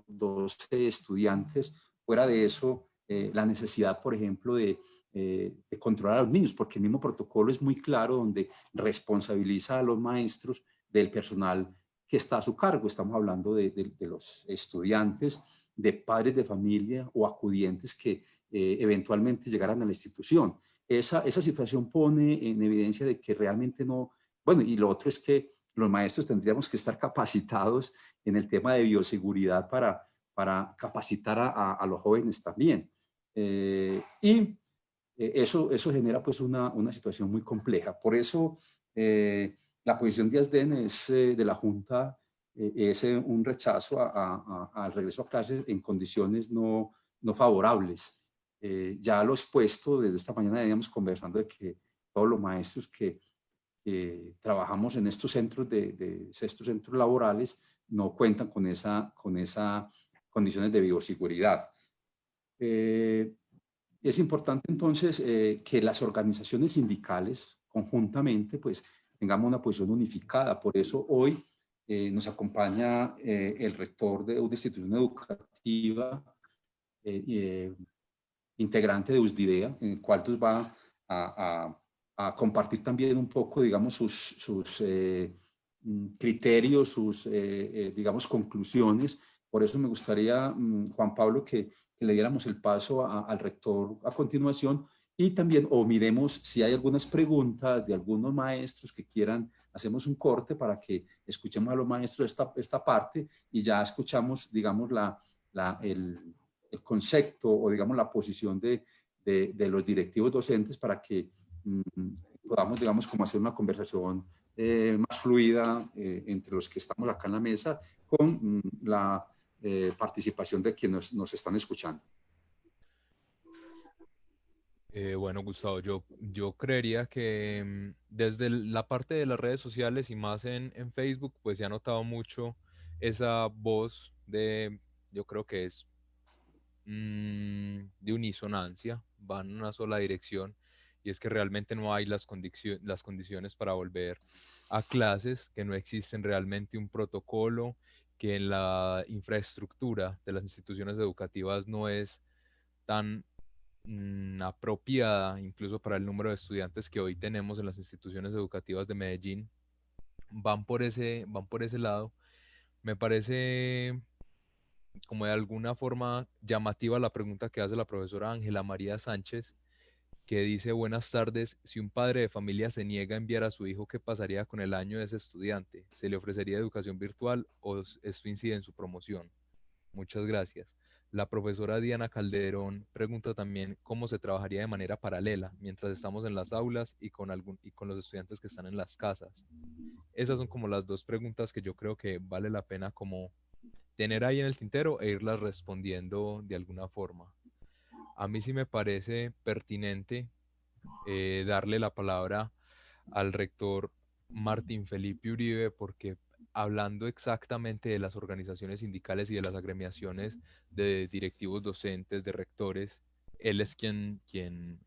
12 estudiantes. Fuera de eso, la necesidad, por ejemplo, de controlar a los niños, porque el mismo protocolo es muy claro donde responsabiliza a los maestros del personal que está a su cargo. Estamos hablando de los estudiantes, de padres de familia o acudientes que eventualmente llegaran a la institución. Esa situación pone en evidencia de que realmente no, bueno, y lo otro es que los maestros tendríamos que estar capacitados en el tema de bioseguridad para capacitar a los jóvenes también. Eso genera pues una situación muy compleja. Por eso la posición de ASDEN de la Junta es un rechazo al regreso a clases en condiciones no favorables. Ya lo expuesto, desde esta mañana veníamos conversando de que todos los maestros que trabajamos en estos centros estos centros laborales no cuentan con esa condiciones de bioseguridad. Es importante entonces que las organizaciones sindicales conjuntamente pues tengamos una posición unificada. Por eso hoy nos acompaña el rector de una institución educativa, integrante de USDIDEA, en el cual nos va a compartir también un poco, digamos, sus criterios, sus, digamos, conclusiones. Por eso me gustaría, Juan Pablo, que le diéramos el paso al rector a continuación y también, o miremos si hay algunas preguntas de algunos maestros que quieran, hacemos un corte para que escuchemos a los maestros esta parte y ya escuchamos, digamos, el concepto o, digamos, la posición de los directivos docentes para que podamos, digamos, como hacer una conversación más fluida entre los que estamos acá en la mesa con la participación de quienes nos están escuchando. Bueno, Gustavo, yo creería que desde la parte de las redes sociales y más en Facebook, pues se ha notado mucho esa voz yo creo que es de unisonancia, van en una sola dirección, y es que realmente no hay las condiciones para volver a clases, que no existen realmente un protocolo, que en la infraestructura de las instituciones educativas no es tan apropiada, incluso para el número de estudiantes que hoy tenemos en las instituciones educativas de Medellín. Van por ese lado. Me parece como de alguna forma llamativa la pregunta que hace la profesora Ángela María Sánchez, que dice: buenas tardes, si un padre de familia se niega a enviar a su hijo, ¿qué pasaría con el año de ese estudiante? ¿Se le ofrecería educación virtual o esto incide en su promoción? Muchas gracias. La profesora Diana Calderón pregunta también cómo se trabajaría de manera paralela mientras estamos en las aulas y con los estudiantes que están en las casas. Esas son como las dos preguntas que yo creo que vale la pena como tener ahí en el tintero e irlas respondiendo de alguna forma. A mí sí me parece pertinente darle la palabra al rector Martín Felipe Uribe, porque hablando exactamente de las organizaciones sindicales y de las agremiaciones de directivos docentes, de rectores, él es quien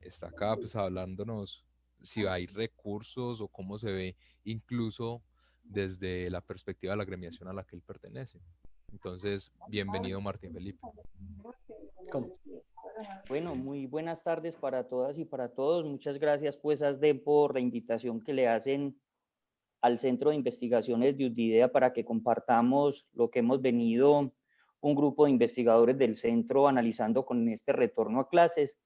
está acá pues hablándonos si hay recursos o cómo se ve incluso desde la perspectiva de la agremiación a la que él pertenece. Entonces, bienvenido Martín Felipe. Bueno, muy buenas tardes para todas y para todos. Muchas gracias pues ASDEM por la invitación que le hacen al Centro de Investigaciones de USDIDEA para que compartamos lo que hemos venido un grupo de investigadores del centro analizando con este retorno a clases.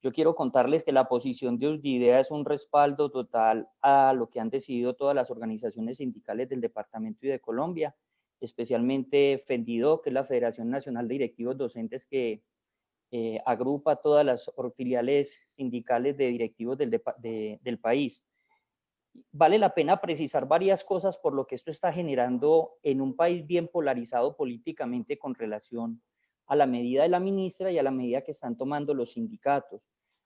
Yo quiero contarles que la posición de USDIDEA es un respaldo total a lo que han decidido todas las organizaciones sindicales del departamento y de Colombia, especialmente FENDIDO, que es la Federación Nacional de Directivos Docentes que agrupa todas las filiales sindicales de directivos del país. Vale la pena precisar varias cosas por lo que esto está generando en un país bien polarizado políticamente con relación a la medida de la ministra y a la medida que están tomando los sindicatos.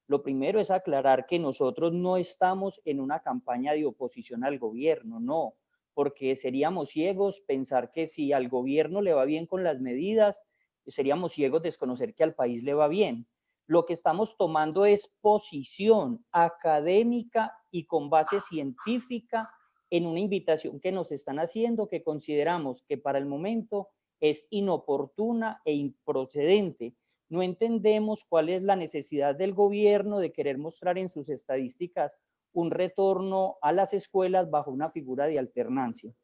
Lo primero es aclarar que nosotros no estamos en una campaña de oposición al gobierno, no, porque seríamos ciegos pensar que si al gobierno le va bien con las medidas, seríamos ciegos desconocer que al país le va bien. Lo que estamos tomando es posición académica y con base científica en una invitación que nos están haciendo, que consideramos que para el momento es inoportuna e improcedente. No entendemos cuál es la necesidad del gobierno de querer mostrar en sus estadísticas un retorno a las escuelas bajo una figura de alternancia.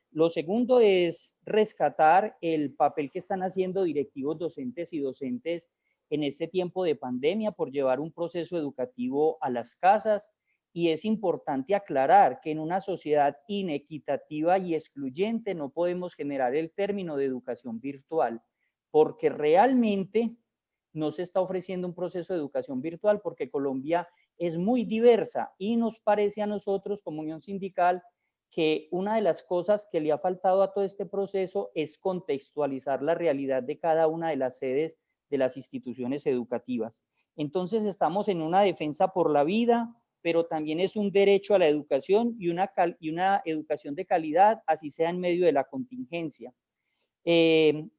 Lo segundo es rescatar el papel que están haciendo directivos docentes y docentes en este tiempo de pandemia por llevar un proceso educativo a las casas, y es importante aclarar que en una sociedad inequitativa y excluyente no podemos generar el término de educación virtual, porque realmente no se está ofreciendo un proceso de educación virtual porque Colombia es muy diversa y nos parece a nosotros como Unión Sindical que una de las cosas que le ha faltado a todo este proceso es contextualizar la realidad de cada una de las sedes de las instituciones educativas. Entonces estamos en una defensa por la vida, pero también es un derecho a la educación y una educación de calidad, así sea en medio de la contingencia.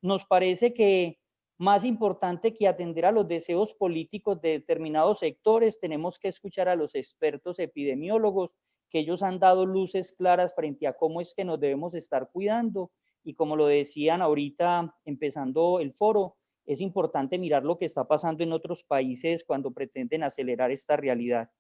Nos parece que más importante que atender a los deseos políticos de determinados sectores, tenemos que escuchar a los expertos epidemiólogos, que ellos han dado luces claras frente a cómo es que nos debemos estar cuidando. Y como lo decían ahorita, empezando el foro, es importante mirar lo que está pasando en otros países cuando pretenden acelerar esta realidad.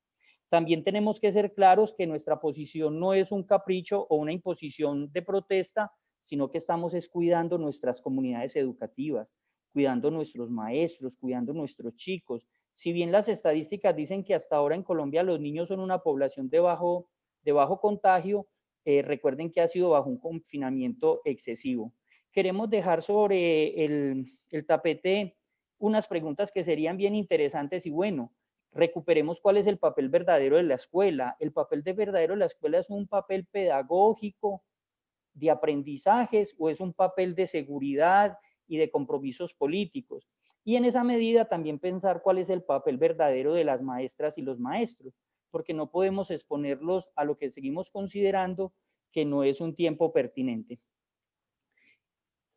También tenemos que ser claros que nuestra posición no es un capricho o una imposición de protesta, sino que estamos cuidando nuestras comunidades educativas, cuidando nuestros maestros, cuidando nuestros chicos. Si bien las estadísticas dicen que hasta ahora en Colombia los niños son una población de bajo contagio, recuerden que ha sido bajo un confinamiento excesivo. Queremos dejar sobre el tapete unas preguntas que serían bien interesantes y bueno, recuperemos cuál es el papel verdadero de la escuela. El papel verdadero de la escuela es un papel pedagógico, de aprendizajes, o es un papel de seguridad y de compromisos políticos. Y en esa medida también pensar cuál es el papel verdadero de las maestras y los maestros, porque no podemos exponerlos a lo que seguimos considerando que no es un tiempo pertinente.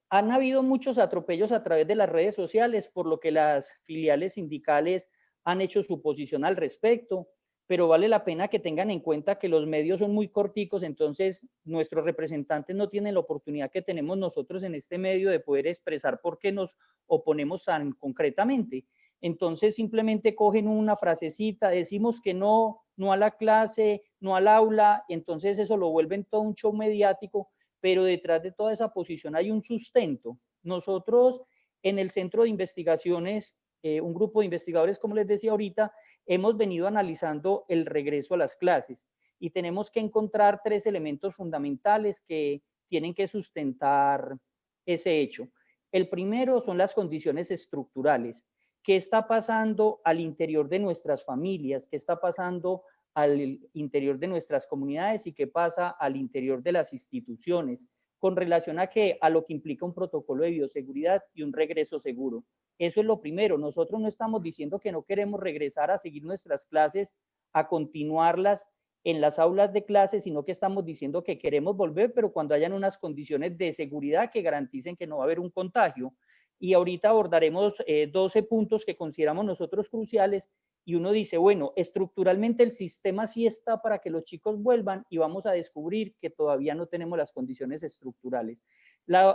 Han habido muchos atropellos a través de las redes sociales, por lo que las filiales sindicales han hecho su posición al respecto, pero vale la pena que tengan en cuenta que los medios son muy corticos, entonces nuestros representantes no tienen la oportunidad que tenemos nosotros en este medio de poder expresar por qué nos oponemos tan concretamente. Entonces simplemente cogen una frasecita, decimos que no, no a la clase, no al aula, entonces eso lo vuelven todo un show mediático, pero detrás de toda esa posición hay un sustento. Nosotros en el Centro de Investigaciones, un grupo de investigadores, como les decía ahorita, hemos venido analizando el regreso a las clases y tenemos que encontrar 3 elementos fundamentales que tienen que sustentar ese hecho. El primero son las condiciones estructurales. ¿Qué está pasando al interior de nuestras familias? ¿Qué está pasando al interior de nuestras comunidades y qué pasa al interior de las instituciones con relación a lo que implica un protocolo de bioseguridad y un regreso seguro? Eso es lo primero. Nosotros no estamos diciendo que no queremos regresar a seguir nuestras clases, a continuarlas en las aulas de clase, sino que estamos diciendo que queremos volver, pero cuando hayan unas condiciones de seguridad que garanticen que no va a haber un contagio. Y ahorita abordaremos 12 puntos que consideramos nosotros cruciales y uno dice, bueno, estructuralmente el sistema sí está para que los chicos vuelvan y vamos a descubrir que todavía no tenemos las condiciones estructurales.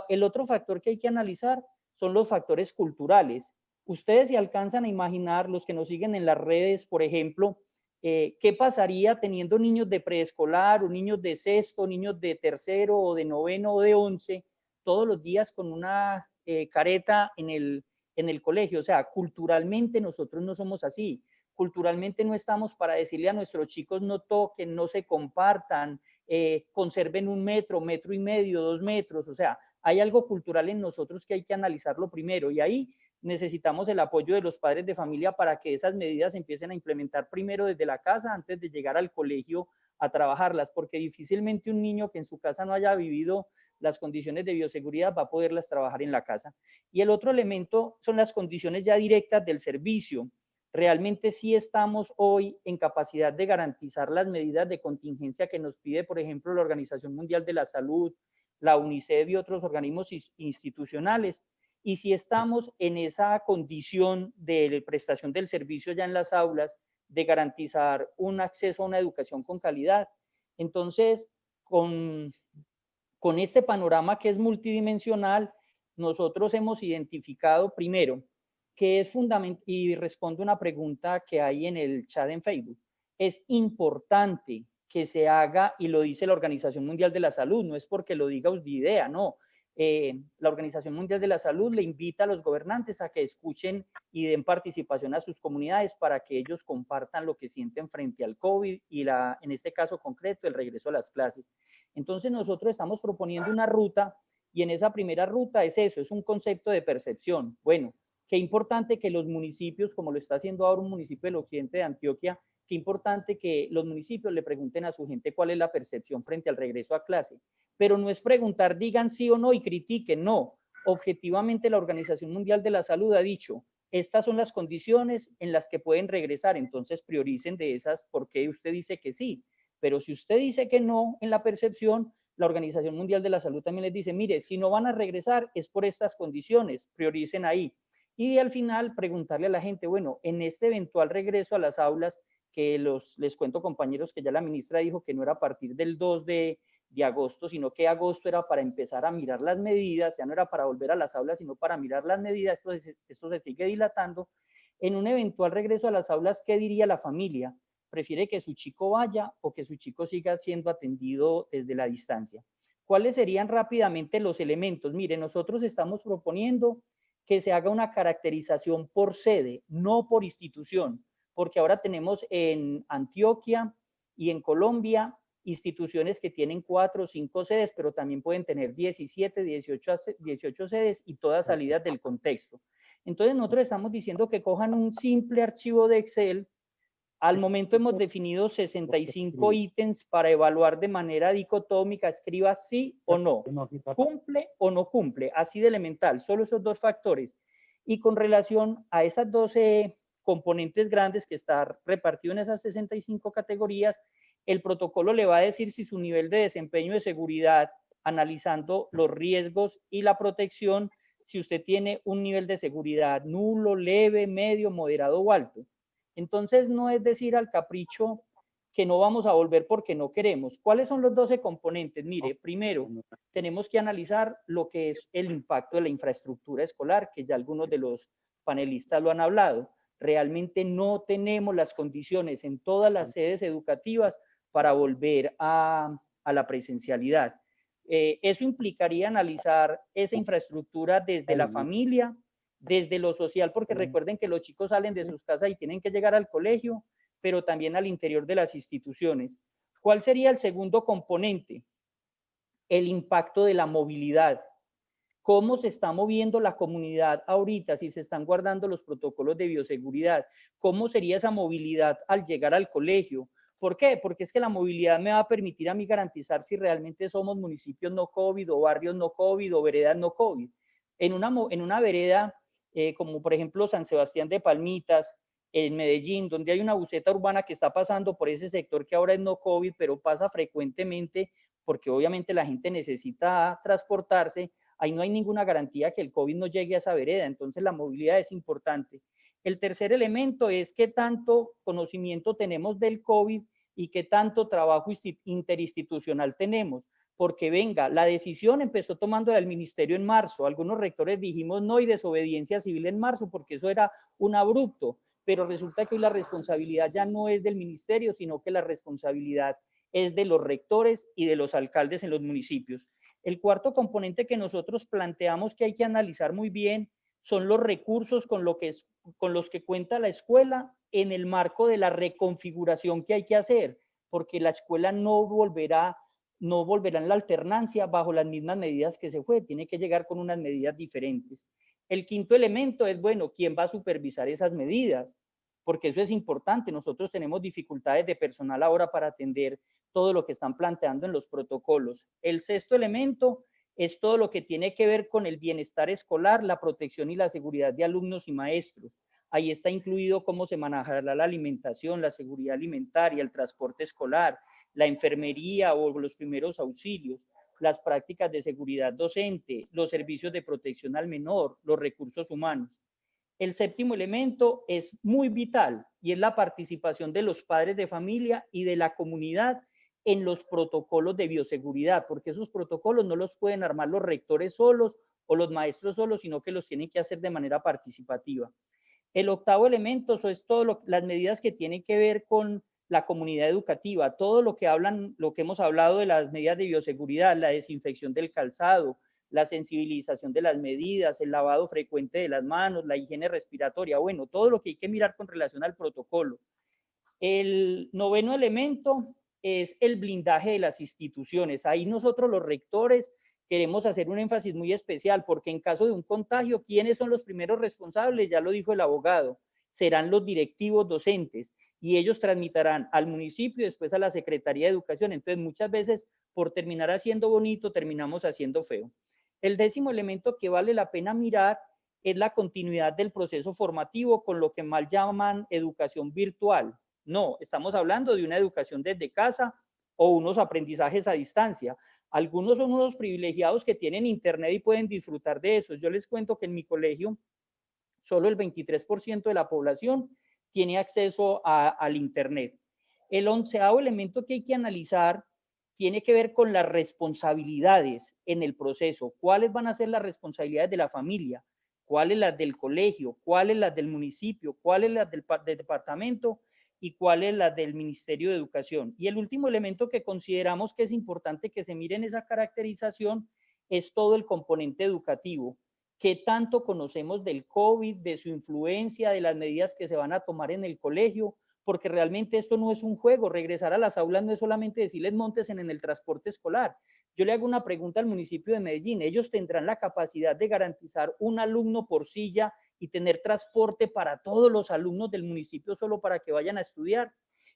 El otro factor que hay que analizar son los factores culturales. Ustedes se alcanzan a imaginar, los que nos siguen en las redes, por ejemplo, qué pasaría teniendo niños de preescolar o niños de sexto, niños de tercero o de noveno o de 11, todos los días con una careta en el colegio. O sea, culturalmente nosotros no somos así. Culturalmente no estamos para decirle a nuestros chicos no toquen, no se compartan, conserven 1 metro, 1,5 metros, 2 metros. O sea, hay algo cultural en nosotros que hay que analizarlo primero y ahí necesitamos el apoyo de los padres de familia para que esas medidas empiecen a implementar primero desde la casa antes de llegar al colegio a trabajarlas, porque difícilmente un niño que en su casa no haya vivido las condiciones de bioseguridad va a poderlas trabajar en la casa. Y el otro elemento son las condiciones ya directas del servicio. Realmente sí estamos hoy en capacidad de garantizar las medidas de contingencia que nos pide, por ejemplo, la Organización Mundial de la Salud, la UNICEF y otros organismos institucionales. Y si estamos en esa condición de prestación del servicio ya en las aulas, de garantizar un acceso a una educación con calidad. Entonces, con este panorama que es multidimensional, nosotros hemos identificado primero que es fundamental, y respondo una pregunta que hay en el chat en Facebook, es importante que se haga, y lo dice la Organización Mundial de la Salud, no es porque lo diga Usvidea, no. La Organización Mundial de la Salud le invita a los gobernantes a que escuchen y den participación a sus comunidades para que ellos compartan lo que sienten frente al COVID y en este caso concreto, el regreso a las clases. Entonces nosotros estamos proponiendo una ruta y en esa primera ruta es eso, es un concepto de percepción. Bueno, qué importante que los municipios, como lo está haciendo ahora un municipio del occidente de Antioquia, qué importante que los municipios le pregunten a su gente cuál es la percepción frente al regreso a clase. Pero no es preguntar, digan sí o no y critiquen, no. Objetivamente la Organización Mundial de la Salud ha dicho, estas son las condiciones en las que pueden regresar, entonces prioricen de esas porque usted dice que sí, pero si usted dice que no en la percepción, la Organización Mundial de la Salud también les dice, mire, si no van a regresar es por estas condiciones, prioricen ahí. Y al final preguntarle a la gente, bueno, en este eventual regreso a las aulas, que les cuento compañeros que ya la ministra dijo que no era a partir del 2 de agosto, sino que agosto era para empezar a mirar las medidas, ya no era para volver a las aulas, sino para mirar las medidas, esto se sigue dilatando. En un eventual regreso a las aulas, ¿qué diría la familia? ¿Prefiere que su chico vaya o que su chico siga siendo atendido desde la distancia? ¿Cuáles serían rápidamente los elementos? Mire, nosotros estamos proponiendo que se haga una caracterización por sede, no por institución, porque ahora tenemos en Antioquia y en Colombia instituciones que tienen 4 o 5 sedes, pero también pueden tener 17, 18 sedes y todas salidas del contexto. Entonces nosotros estamos diciendo que cojan un simple archivo de Excel. Al momento hemos definido 65 ítems para evaluar de manera dicotómica, escriba sí o no, cumple o no cumple, así de elemental, solo esos dos factores. Y con relación a esas 12 componentes grandes que están repartidos en esas 65 categorías, el protocolo le va a decir si su nivel de desempeño de seguridad, analizando los riesgos y la protección, si usted tiene un nivel de seguridad nulo, leve, medio, moderado o alto. Entonces, no es decir al capricho que no vamos a volver porque no queremos. ¿Cuáles son los 12 componentes? Mire, primero, tenemos que analizar lo que es el impacto de la infraestructura escolar, que ya algunos de los panelistas lo han hablado. Realmente no tenemos las condiciones en todas las sedes educativas para volver a la presencialidad. Eso implicaría analizar esa infraestructura desde la familia, desde lo social, porque recuerden que los chicos salen de sus casas y tienen que llegar al colegio, pero también al interior de las instituciones. ¿Cuál sería el segundo componente? El impacto de la movilidad. ¿Cómo se está moviendo la comunidad ahorita? Si se están guardando los protocolos de bioseguridad. ¿Cómo sería esa movilidad al llegar al colegio? ¿Por qué? Porque es que la movilidad me va a permitir a mí garantizar si realmente somos municipios no COVID o barrios no COVID o veredas no COVID. En una vereda, como por ejemplo San Sebastián de Palmitas, en Medellín, donde hay una buseta urbana que está pasando por ese sector que ahora es no COVID, pero pasa frecuentemente porque obviamente la gente necesita transportarse, ahí no hay ninguna garantía que el COVID no llegue a esa vereda, entonces la movilidad es importante. El tercer elemento es qué tanto conocimiento tenemos del COVID y qué tanto trabajo interinstitucional tenemos. Porque venga, la decisión empezó tomando el ministerio en marzo. Algunos rectores dijimos no y desobediencia civil en marzo porque eso era un abrupto. Pero resulta que hoy la responsabilidad ya no es del ministerio, sino que la responsabilidad es de los rectores y de los alcaldes en los municipios. El cuarto componente que nosotros planteamos que hay que analizar muy bien son los recursos con los que cuenta la escuela en el marco de la reconfiguración que hay que hacer, porque la escuela no volverá en la alternancia bajo las mismas medidas que se fue, tiene que llegar con unas medidas diferentes. El quinto elemento es, bueno, ¿quién va a supervisar esas medidas? Porque eso es importante, nosotros tenemos dificultades de personal ahora para atender todo lo que están planteando en los protocolos. El sexto elemento es todo lo que tiene que ver con el bienestar escolar, la protección y la seguridad de alumnos y maestros. Ahí está incluido cómo se manejará la alimentación, la seguridad alimentaria, el transporte escolar, la enfermería o los primeros auxilios, las prácticas de seguridad docente, los servicios de protección al menor, los recursos humanos. El séptimo elemento es muy vital y es la participación de los padres de familia y de la comunidad en los protocolos de bioseguridad, porque esos protocolos no los pueden armar los rectores solos o los maestros solos, sino que los tienen que hacer de manera participativa. El octavo elemento son las medidas que tienen que ver con la comunidad educativa, todo lo que hemos hablado de las medidas de bioseguridad, la desinfección del calzado, la sensibilización de las medidas, el lavado frecuente de las manos, la higiene respiratoria, bueno, todo lo que hay que mirar con relación al protocolo. El noveno elemento es el blindaje de las instituciones. Ahí nosotros los rectores queremos hacer un énfasis muy especial porque en caso de un contagio, ¿quiénes son los primeros responsables? Ya lo dijo el abogado, serán los directivos docentes y ellos transmitirán al municipio y después a la Secretaría de Educación. Entonces, muchas veces, por terminar haciendo bonito, terminamos haciendo feo. El décimo elemento que vale la pena mirar es la continuidad del proceso formativo con lo que mal llaman educación virtual. No, estamos hablando de una educación desde casa o unos aprendizajes a distancia. Algunos son unos privilegiados que tienen internet y pueden disfrutar de eso. Yo les cuento que en mi colegio solo el 23% de la población tiene acceso al internet. El 11º elemento que hay que analizar tiene que ver con las responsabilidades en el proceso. ¿Cuáles van a ser las responsabilidades de la familia? ¿Cuáles las del colegio? ¿Cuáles las del municipio? ¿Cuáles las del departamento? ¿Y cuáles las del Ministerio de Educación? Y el último elemento que consideramos que es importante que se mire en esa caracterización es todo el componente educativo. ¿Qué tanto conocemos del COVID, de su influencia, de las medidas que se van a tomar en el colegio? Porque realmente esto no es un juego. Regresar a las aulas no es solamente decirles móntense en el transporte escolar. Yo le hago una pregunta al municipio de Medellín. ¿Ellos tendrán la capacidad de garantizar un alumno por silla y tener transporte para todos los alumnos del municipio solo para que vayan a estudiar?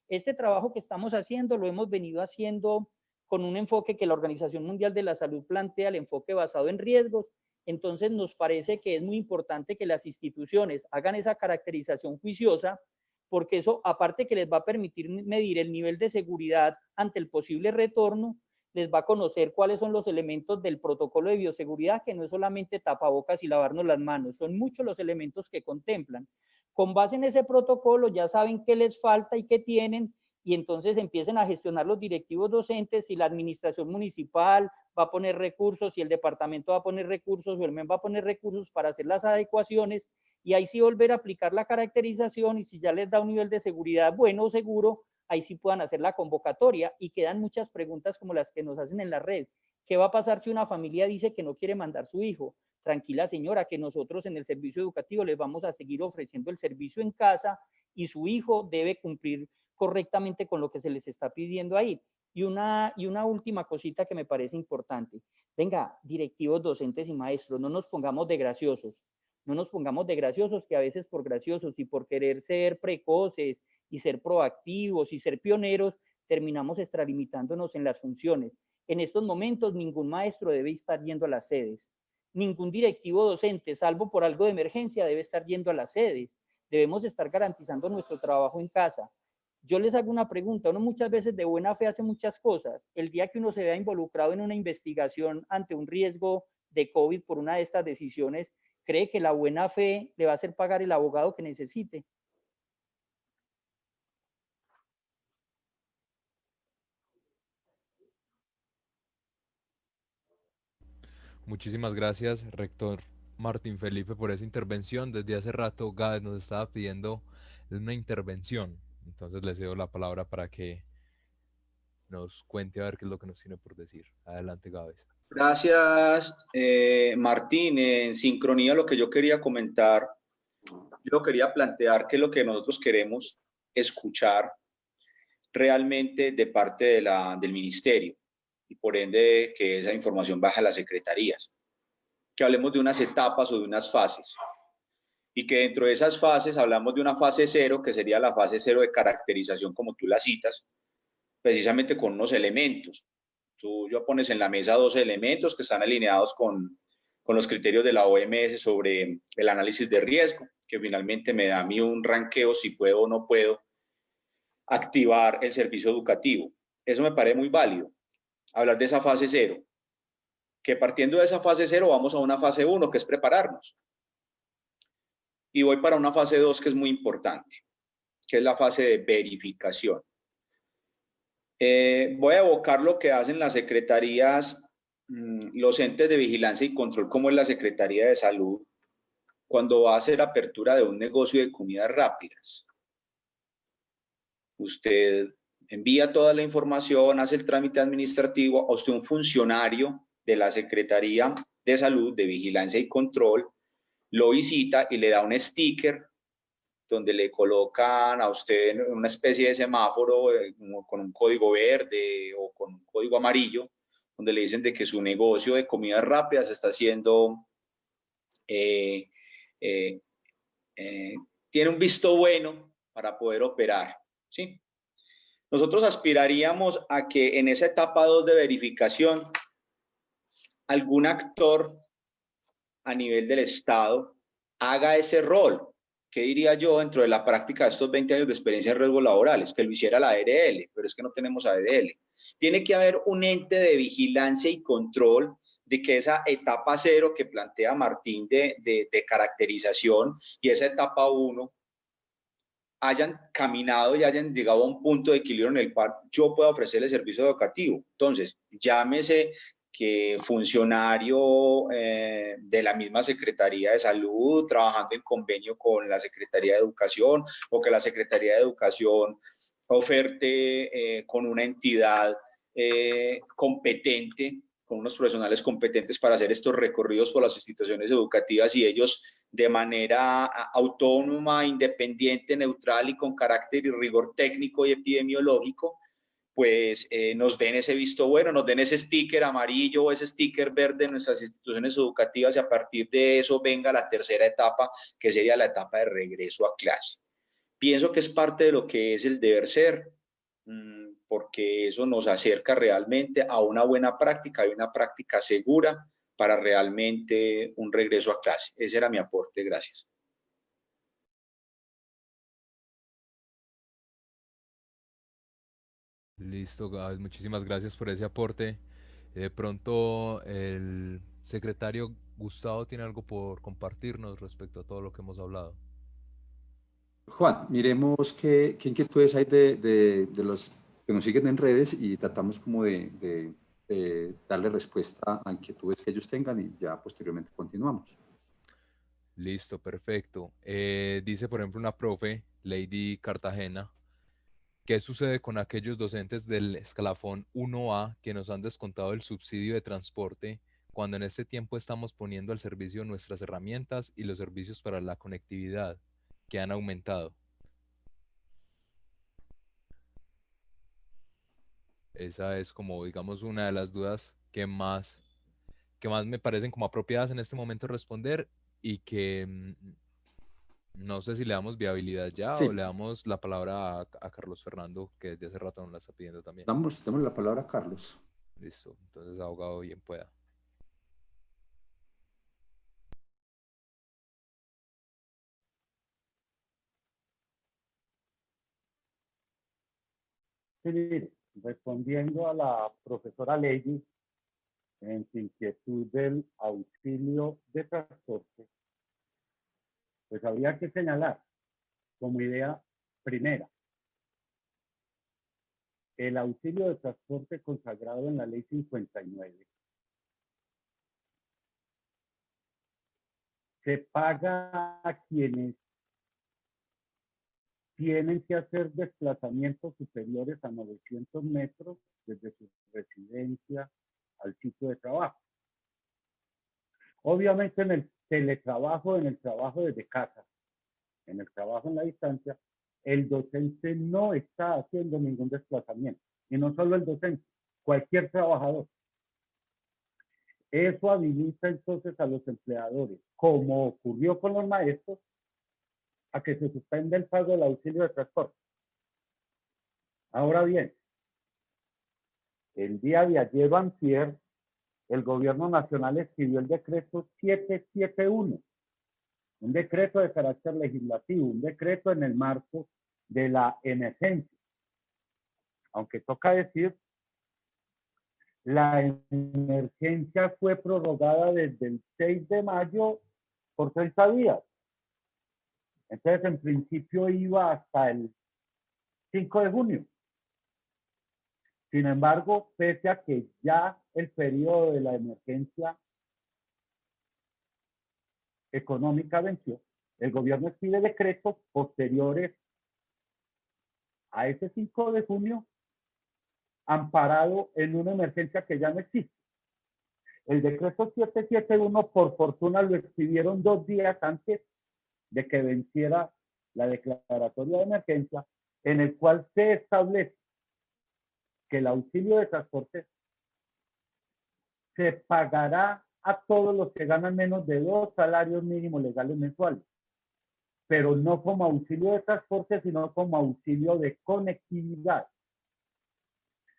Este trabajo que estamos haciendo lo hemos venido haciendo con un enfoque que la Organización Mundial de la Salud plantea, el enfoque basado en riesgos. Entonces nos parece que es muy importante que las instituciones hagan esa caracterización juiciosa, porque eso, aparte que les va a permitir medir el nivel de seguridad ante el posible retorno, les va a conocer cuáles son los elementos del protocolo de bioseguridad, que no es solamente tapabocas y lavarnos las manos, son muchos los elementos que contemplan. Con base en ese protocolo ya saben qué les falta y qué tienen, y entonces empiecen a gestionar los directivos docentes, si la administración municipal va a poner recursos, si el departamento va a poner recursos o el MEN va a poner recursos para hacer las adecuaciones, y ahí sí volver a aplicar la caracterización, y si ya les da un nivel de seguridad bueno o seguro, ahí sí puedan hacer la convocatoria. Y quedan muchas preguntas como las que nos hacen en la red. ¿Qué va a pasar si una familia dice que no quiere mandar su hijo? Tranquila señora, que nosotros en el servicio educativo les vamos a seguir ofreciendo el servicio en casa y su hijo debe cumplir correctamente con lo que se les está pidiendo ahí. Y una última cosita que me parece importante. Venga, directivos, docentes y maestros, no nos pongamos de graciosos. No nos pongamos de graciosos, que a veces por graciosos y por querer ser precoces y ser proactivos y ser pioneros, terminamos extralimitándonos en las funciones. En estos momentos, ningún maestro debe estar yendo a las sedes. Ningún directivo docente, salvo por algo de emergencia, debe estar yendo a las sedes. Debemos estar garantizando nuestro trabajo en casa. Yo les hago una pregunta. Uno muchas veces de buena fe hace muchas cosas. El día que uno se vea involucrado en una investigación ante un riesgo de COVID por una de estas decisiones, ¿cree que la buena fe le va a hacer pagar el abogado que necesite? Muchísimas gracias, rector Martín Felipe, por esa intervención. Desde hace rato Gades nos estaba pidiendo una intervención, entonces le cedo la palabra para que nos cuente a ver qué es lo que nos tiene por decir. Adelante, Gades. Gracias, Martín. En sincronía a lo que yo quería comentar, yo quería plantear que lo que nosotros queremos escuchar realmente de parte del ministerio, y por ende que esa información baje a las secretarías, que hablemos de unas etapas o de unas fases, y que dentro de esas fases hablamos de una fase 0, que sería la fase 0 de caracterización, como tú la citas, precisamente con unos elementos. Tú ya pones en la mesa 12 elementos que están alineados con los criterios de la OMS sobre el análisis de riesgo, que finalmente me da a mí un ranqueo si puedo o no puedo activar el servicio educativo. Eso me parece muy válido. Hablar de esa fase 0, que partiendo de esa fase 0 vamos a una fase 1, que es prepararnos. Y voy para una fase 2 que es muy importante, que es la fase de verificación. Voy a evocar lo que hacen las secretarías, los entes de vigilancia y control, como es la Secretaría de Salud, cuando va a hacer apertura de un negocio de comidas rápidas. Usted envía toda la información, hace el trámite administrativo, a usted un funcionario de la Secretaría de Salud, de Vigilancia y Control, lo visita y le da un sticker donde le colocan a usted una especie de semáforo con un código verde o con un código amarillo, donde le dicen de que su negocio de comidas rápidas está siendo, tiene un visto bueno para poder operar, ¿sí? Nosotros aspiraríamos a que en esa etapa 2 de verificación, algún actor a nivel del Estado haga ese rol. ¿Qué diría yo dentro de la práctica de estos 20 años de experiencia en riesgos laborales? Que lo hiciera la ARL, pero es que no tenemos ARL. Tiene que haber un ente de vigilancia y control de que esa etapa 0 que plantea Martín de caracterización y esa etapa 1 hayan caminado y hayan llegado a un punto de equilibrio en el cual yo pueda ofrecer el servicio educativo. Entonces, llámese que funcionario de la misma Secretaría de Salud, trabajando en convenio con la Secretaría de Educación, o que la Secretaría de Educación oferte con una entidad competente, con unos profesionales competentes para hacer estos recorridos por las instituciones educativas, y ellos de manera autónoma, independiente, neutral y con carácter y rigor técnico y epidemiológico, pues nos den ese visto bueno, nos den ese sticker amarillo o ese sticker verde en nuestras instituciones educativas, y a partir de eso venga la tercera etapa, que sería la etapa de regreso a clase. Pienso que es parte de lo que es el deber ser, porque eso nos acerca realmente a una buena práctica y una práctica segura para realmente un regreso a clase. Ese era mi aporte. Gracias. Listo, Gabs, muchísimas gracias por ese aporte. De pronto, el secretario Gustavo tiene algo por compartirnos respecto a todo lo que hemos hablado. Juan, miremos qué inquietudes hay de los que nos siguen en redes y tratamos como de darle respuesta a inquietudes que ellos tengan y ya posteriormente continuamos. Listo, perfecto. Dice, por ejemplo, una profe, Lady Cartagena, ¿qué sucede con aquellos docentes del escalafón 1A que nos han descontado el subsidio de transporte cuando en este tiempo estamos poniendo al servicio nuestras herramientas y los servicios para la conectividad que han aumentado? Esa es como, digamos, una de las dudas que más me parecen como apropiadas en este momento responder, y que no sé si le damos viabilidad ya o Sí, le damos la palabra a Carlos Fernando, que desde hace rato nos la está pidiendo también. damos la palabra a Carlos. Listo, entonces abogado, bien pueda. Sí, mire, respondiendo a la profesora Lady en su inquietud del auxilio de transporte, pues habría que señalar como idea primera el auxilio de transporte consagrado en la ley 59. Se paga a quienes tienen que hacer desplazamientos superiores a 900 metros desde su residencia al sitio de trabajo. Obviamente en el teletrabajo, en el trabajo desde casa, en el trabajo en la distancia, el docente no está haciendo ningún desplazamiento. Y no solo el docente, cualquier trabajador. Eso habilita entonces a los empleadores, como ocurrió con los maestros, a que se suspenda el pago del auxilio de transporte. Ahora bien, el día de ayer o antier, el gobierno nacional expidió el decreto 771, un decreto de carácter legislativo, un decreto en el marco de la emergencia. Aunque toca decir, la emergencia fue prorrogada desde el 6 de mayo por 30 días. Entonces, en principio iba hasta el 5 de junio. Sin embargo, pese a que ya el periodo de la emergencia económica venció, el gobierno expide decretos posteriores a ese 5 de junio, amparado en una emergencia que ya no existe. El decreto 771, por fortuna, lo expidieron 2 días antes de que venciera la declaratoria de emergencia, en el cual se establece que el auxilio de transporte se pagará a todos los que ganan menos de 2 salarios mínimos legales mensuales, pero no como auxilio de transporte, sino como auxilio de conectividad.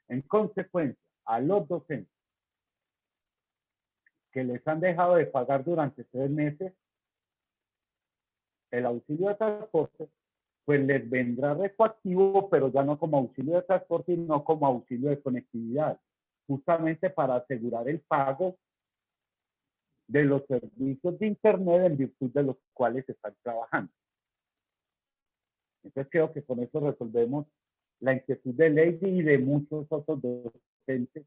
En consecuencia, a los docentes que les han dejado de pagar durante 3 meses, el auxilio de transporte, pues les vendrá retroactivo, pero ya no como auxilio de transporte, sino como auxilio de conectividad, justamente para asegurar el pago de los servicios de Internet en virtud de los cuales se están trabajando. Entonces creo que con eso resolvemos la inquietud de Lady y de muchos otros docentes,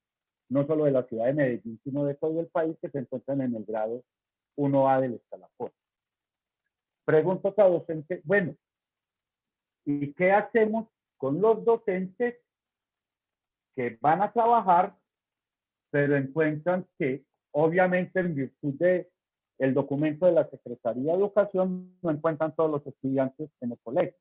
no solo de la ciudad de Medellín, sino de todo el país, que se encuentran en el grado 1A del escalafón. Pregunto a otra docente, bueno, ¿y qué hacemos con los docentes que van a trabajar, pero encuentran que, obviamente, en virtud del documento de la Secretaría de Educación, no encuentran todos los estudiantes en el colegio?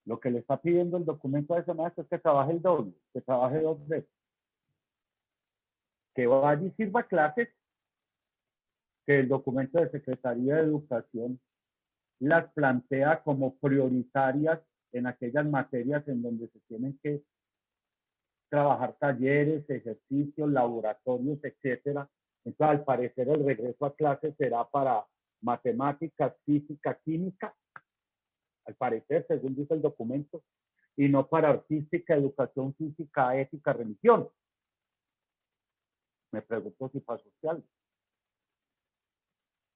Lo que le está pidiendo el documento a ese maestro es que trabaje el doble, que trabaje 2 veces. Que vaya y sirva clases, que el documento de Secretaría de Educación las plantea como prioritarias en aquellas materias en donde se tienen que trabajar talleres, ejercicios, laboratorios, etcétera. Entonces, al parecer, el regreso a clases será para matemáticas, física, química, al parecer, según dice el documento, y no para artística, educación física, ética, religión. Me pregunto si para social.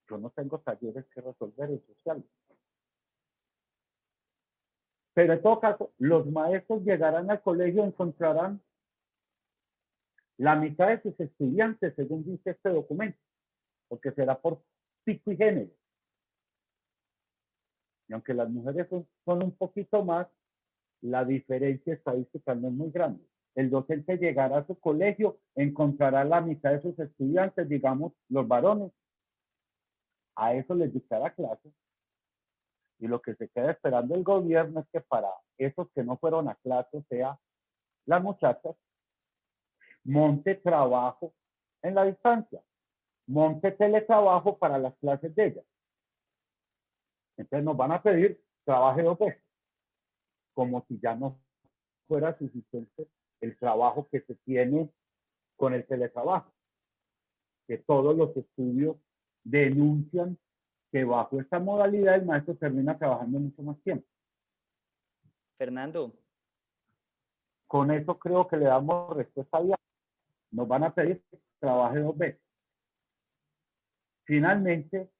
Yo no tengo talleres que resolver en social. Pero en todo caso, los maestros llegarán al colegio y encontrarán la mitad de sus estudiantes, según dice este documento, porque será por pico y género. Y aunque las mujeres son un poquito más, la diferencia estadística no es muy grande. El docente llegará a su colegio, encontrará la mitad de sus estudiantes, digamos, los varones. A eso les dictará clase. Y lo que se queda esperando el gobierno es que para esos que no fueron a clase, sea las muchachas, monte trabajo en la distancia, monte teletrabajo para las clases de ellas. Entonces nos van a pedir trabaje 2 veces, como si ya no fuera suficiente el trabajo que se tiene con el teletrabajo, que todos los estudios denuncian que bajo esta modalidad el maestro termina trabajando mucho más tiempo. Fernando. Con eso creo que le damos respuesta ya. Nos van a pedir que trabaje 2 veces. Finalmente,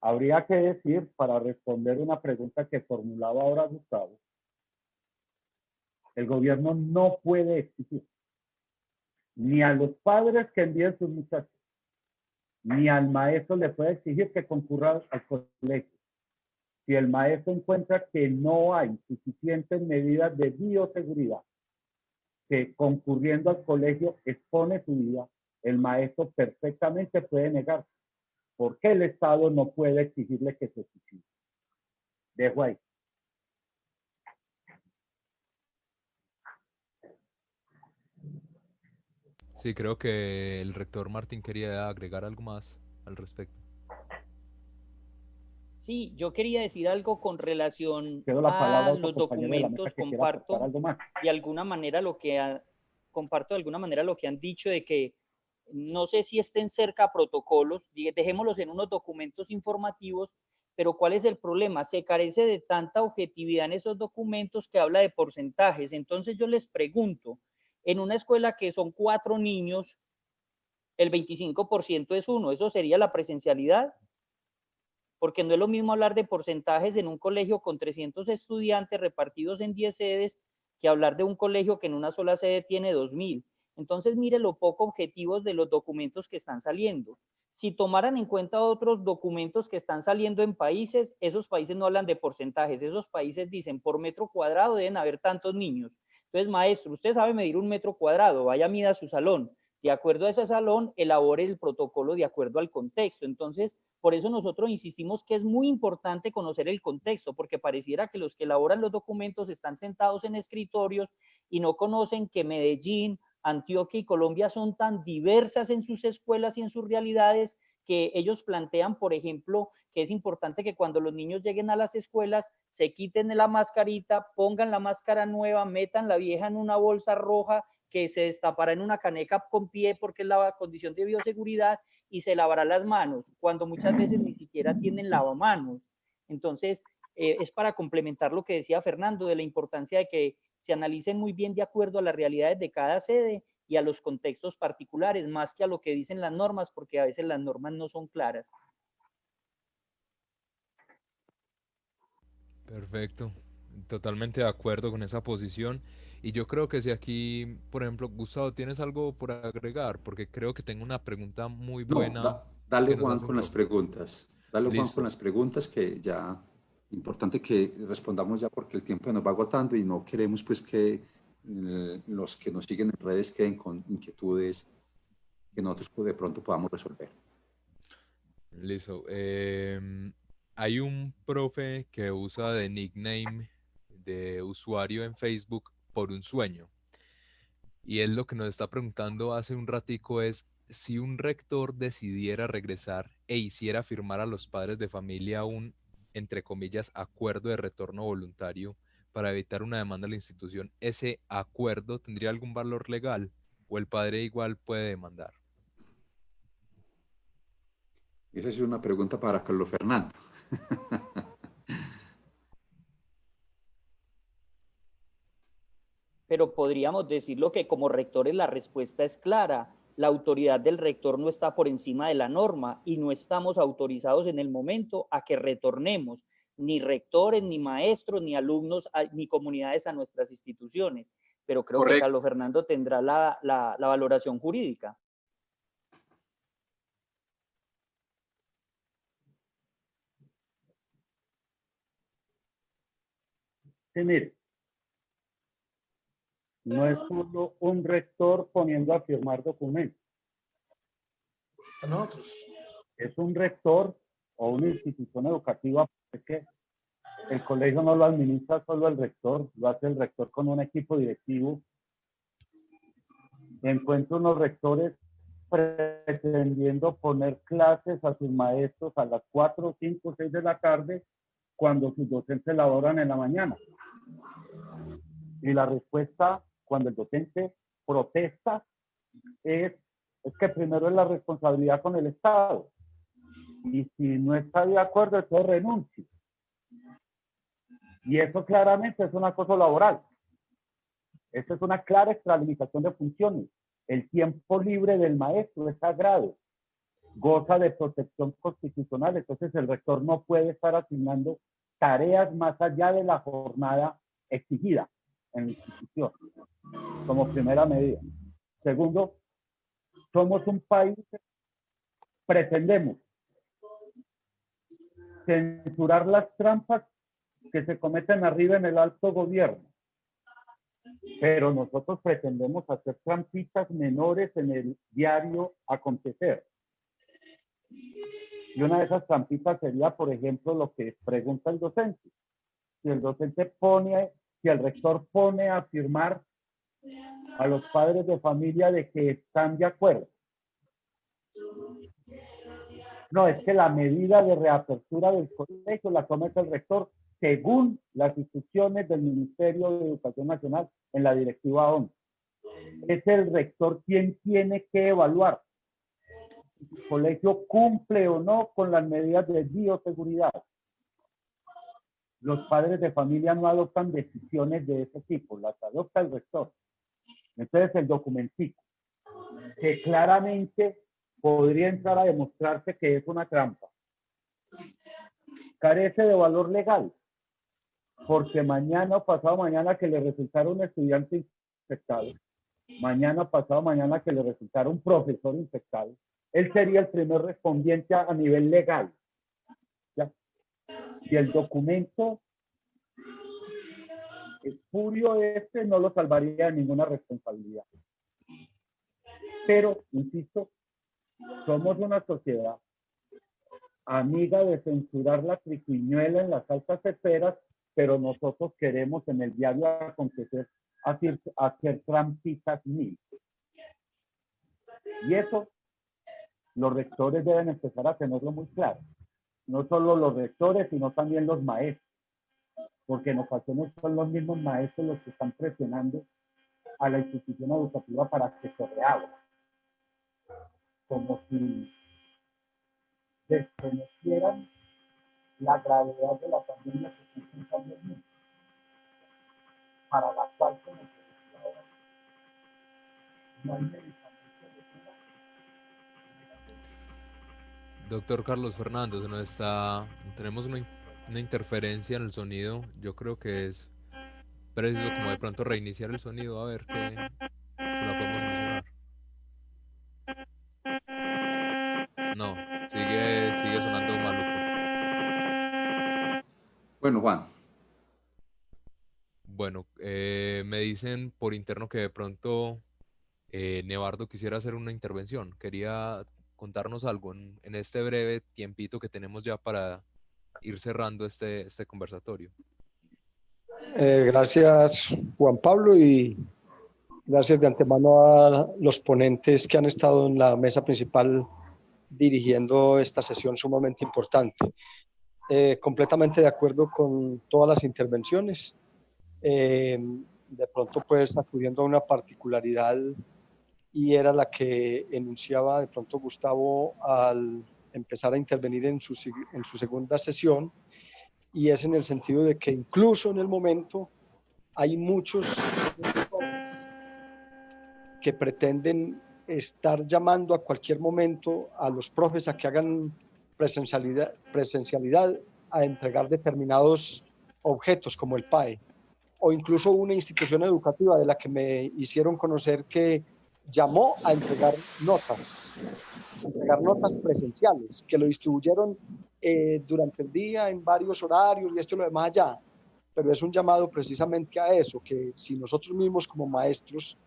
habría que decir, para responder una pregunta que formulaba ahora Gustavo, el gobierno no puede exigir ni a los padres que envíen sus muchachos, ni al maestro le puede exigir que concurra al colegio. Si el maestro encuentra que no hay suficientes medidas de bioseguridad, que concurriendo al colegio expone su vida, el maestro perfectamente puede negar. ¿Por qué el Estado no puede exigirle que se suicide? Dejo ahí. Sí, creo que el rector Martín quería agregar algo más al respecto. Sí, yo quería decir algo con relación Cedo la palabra a a otro los compañero de la mesa documentos. que quiera aportar algo más. De alguna manera comparto de alguna manera lo que han dicho de que no sé si estén cerca a protocolos, dejémoslos en unos documentos informativos, pero ¿cuál es el problema? Se carece de tanta objetividad en esos documentos que habla de porcentajes. Entonces yo les pregunto, en una escuela que son 4 niños, el 25% es 1, ¿eso sería la presencialidad? Porque no es lo mismo hablar de porcentajes en un colegio con 300 estudiantes repartidos en 10 sedes que hablar de un colegio que en una sola sede tiene 2.000. Entonces, mire lo poco objetivos de los documentos que están saliendo. Si tomaran en cuenta otros documentos que están saliendo en países, esos países no hablan de porcentajes, esos países dicen por metro cuadrado deben haber tantos niños. Entonces, maestro, usted sabe medir un metro cuadrado, vaya, mida su salón. De acuerdo a ese salón, elabore el protocolo de acuerdo al contexto. Entonces, por eso nosotros insistimos que es muy importante conocer el contexto, porque pareciera que los que elaboran los documentos están sentados en escritorios y no conocen que Medellín, Antioquia y Colombia son tan diversas en sus escuelas y en sus realidades que ellos plantean, por ejemplo, que es importante que cuando los niños lleguen a las escuelas se quiten la mascarita, pongan la máscara nueva, metan la vieja en una bolsa roja que se destapará en una caneca con pie porque es la condición de bioseguridad, y se lavará las manos, cuando muchas veces ni siquiera tienen lavamanos. Entonces, es para complementar lo que decía Fernando de la importancia de que se analicen muy bien de acuerdo a las realidades de cada sede y a los contextos particulares, más que a lo que dicen las normas, porque a veces las normas no son claras. Perfecto, totalmente de acuerdo con esa posición. Y yo creo que si aquí, por ejemplo, Gustavo, ¿tienes algo por agregar? Porque creo que tengo una pregunta muy No, buena dale que nos Juan hace el con las profe. preguntas. Dale Juan con Listo. las preguntas que ya, importante que respondamos ya porque el tiempo nos va agotando y no queremos pues que los que nos siguen en redes queden con inquietudes que nosotros pues, de pronto podamos resolver. Listo. Hay un profe que usa de nickname de usuario en Facebook por un sueño. Y él lo que nos está preguntando hace un ratico es si un rector decidiera regresar e hiciera firmar a los padres de familia un, entre comillas, acuerdo de retorno voluntario para evitar una demanda a la institución, ¿ese acuerdo tendría algún valor legal o el padre igual puede demandar? Esa es una pregunta para Carlos Fernando. Pero podríamos decirlo que como rectores la respuesta es clara. La autoridad del rector no está por encima de la norma y no estamos autorizados en el momento a que retornemos, ni rectores, ni maestros, ni alumnos, ni comunidades a nuestras instituciones. Pero creo que Correcto. Carlos Fernando tendrá la valoración jurídica. Sí, mire, no es solo un rector poniendo a firmar documentos. Nosotros. Es un rector o una institución educativa, porque el colegio no lo administra solo el rector, lo hace el rector con un equipo directivo. Encuentro unos rectores pretendiendo poner clases a sus maestros a las 4, 5, 6 de la tarde cuando sus docentes laboran en la mañana. Y la respuesta cuando el docente protesta es que primero es la responsabilidad con el Estado. Y si no está de acuerdo, entonces renuncie. Y eso claramente es un acoso laboral. Eso es una clara extralimitación de funciones. El tiempo libre del maestro es sagrado, goza de protección constitucional, entonces el rector no puede estar asignando tareas más allá de la jornada exigida en la institución, como primera medida. Segundo, somos un país que pretendemos censurar las trampas que se cometen arriba en el alto gobierno, pero nosotros pretendemos hacer trampitas menores en el diario acontecer. Y una de esas trampitas sería, por ejemplo, lo que pregunta el docente. Si el docente pone, si el rector pone a firmar a los padres de familia de que están de acuerdo. No, es que la medida de reapertura del colegio la toma el rector según las instrucciones del Ministerio de Educación Nacional en la Directiva 11. Es el rector quien tiene que evaluar si el colegio cumple o no con las medidas de bioseguridad. Los padres de familia no adoptan decisiones de ese tipo, las adopta el rector. Entonces el documentico, que claramente podría entrar a demostrarse que es una trampa, carece de valor legal, porque mañana o pasado mañana que le resultara un estudiante infectado, mañana o pasado mañana que le resultara un profesor infectado, él sería el primer respondiente a nivel legal. ¿Ya? Y el documento espurio no lo salvaría de ninguna responsabilidad. Pero, insisto, somos una sociedad amiga de censurar la triquiñuela en las altas esferas, pero nosotros queremos en el diario acontecer hacer trampitas mil. Y eso los rectores deben empezar a tenerlo muy claro. no solo los rectores, sino también los maestros, porque en ocasiones son los mismos maestros los que están presionando a la institución educativa para que se reabra, como si desconocieran la gravedad de la pandemia que está enfrentando el mundo, para la cual, como se decía ahora, no hay medicamentos de cura. Doctor Carlos Fernando, tenemos una interferencia en el sonido. Yo creo que es preciso como de pronto reiniciar el sonido a ver qué se la podemos solucionar. No, sigue sonando maluco. Bueno, Juan. Bueno, me dicen por interno que de pronto Nevardo quisiera hacer una intervención. Quería contarnos algo en este breve tiempito que tenemos ya para ir cerrando este conversatorio. Gracias, Juan Pablo, y gracias de antemano a los ponentes que han estado en la mesa principal dirigiendo esta sesión sumamente importante. Completamente de acuerdo con todas las intervenciones. De pronto, pues, acudiendo a una particularidad, y era la que enunciaba de pronto Gustavo al empezar a intervenir en su segunda sesión, y es en el sentido de que incluso en el momento hay muchos que pretenden estar llamando a cualquier momento a los profes a que hagan presencialidad a entregar determinados objetos como el PAE, o incluso una institución educativa de la que me hicieron conocer que llamó a entregar notas presenciales, que lo distribuyeron durante el día en varios horarios y esto y lo demás allá, pero es un llamado precisamente a eso, que si nosotros mismos como maestros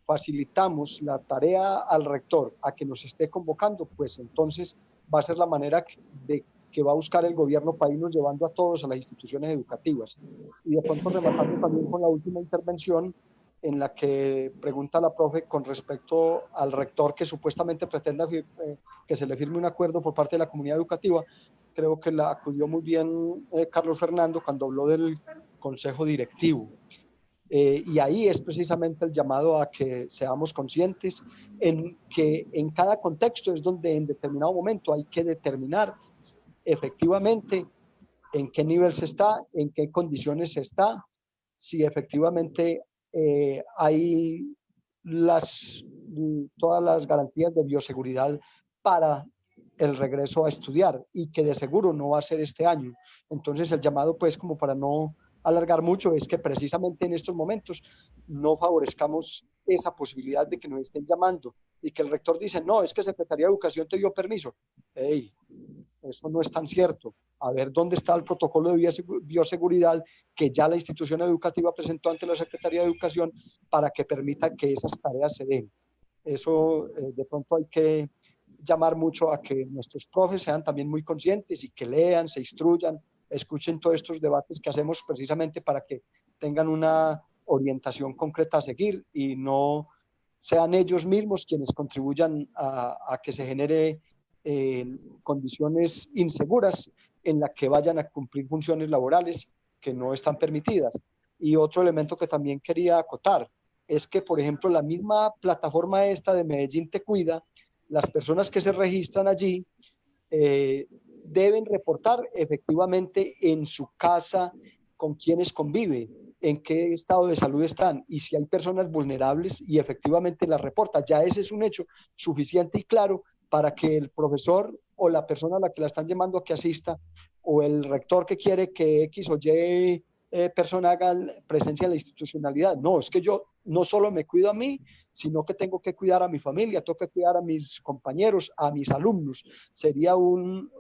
facilitamos la tarea al rector a que nos esté convocando, pues entonces va a ser la manera de que va a buscar el gobierno para irnos llevando a todos a las instituciones educativas. Y de pronto rematando también con la última intervención en la que pregunta la profe con respecto al rector que supuestamente pretenda que se le firme un acuerdo por parte de la comunidad educativa. Creo que la acudió muy bien Carlos Fernando cuando habló del consejo directivo. Y ahí es precisamente el llamado a que seamos conscientes en que en cada contexto es donde en determinado momento hay que determinar efectivamente en qué nivel se está, en qué condiciones se está, si efectivamente hay todas las garantías de bioseguridad para el regreso a estudiar, y que de seguro no va a ser este año. Entonces el llamado, pues, como para no alargar mucho, es que precisamente en estos momentos no favorezcamos esa posibilidad de que nos estén llamando y que el rector dice, no, es que Secretaría de Educación te dio permiso. Hey, eso no es tan cierto. A ver dónde está el protocolo de bioseguridad que ya la institución educativa presentó ante la Secretaría de Educación para que permita que esas tareas se den. Eso de pronto hay que llamar mucho a que nuestros profes sean también muy conscientes y que lean, se instruyan, escuchen todos estos debates que hacemos precisamente para que tengan una orientación concreta a seguir y no sean ellos mismos quienes contribuyan a que se genere condiciones inseguras en las que vayan a cumplir funciones laborales que no están permitidas. Y otro elemento que también quería acotar es que, por ejemplo, la misma plataforma esta de Medellín Te Cuida, las personas que se registran allí deben reportar efectivamente en su casa con quienes conviven, en qué estado de salud están y si hay personas vulnerables, y efectivamente las reporta. Ya ese es un hecho suficiente y claro para que el profesor o la persona a la que la están llamando a que asista, o el rector que quiere que X o Y persona haga presencia en la institucionalidad. No, es que yo no solo me cuido a mí, sino que tengo que cuidar a mi familia, tengo que cuidar a mis compañeros, a mis alumnos. Sería un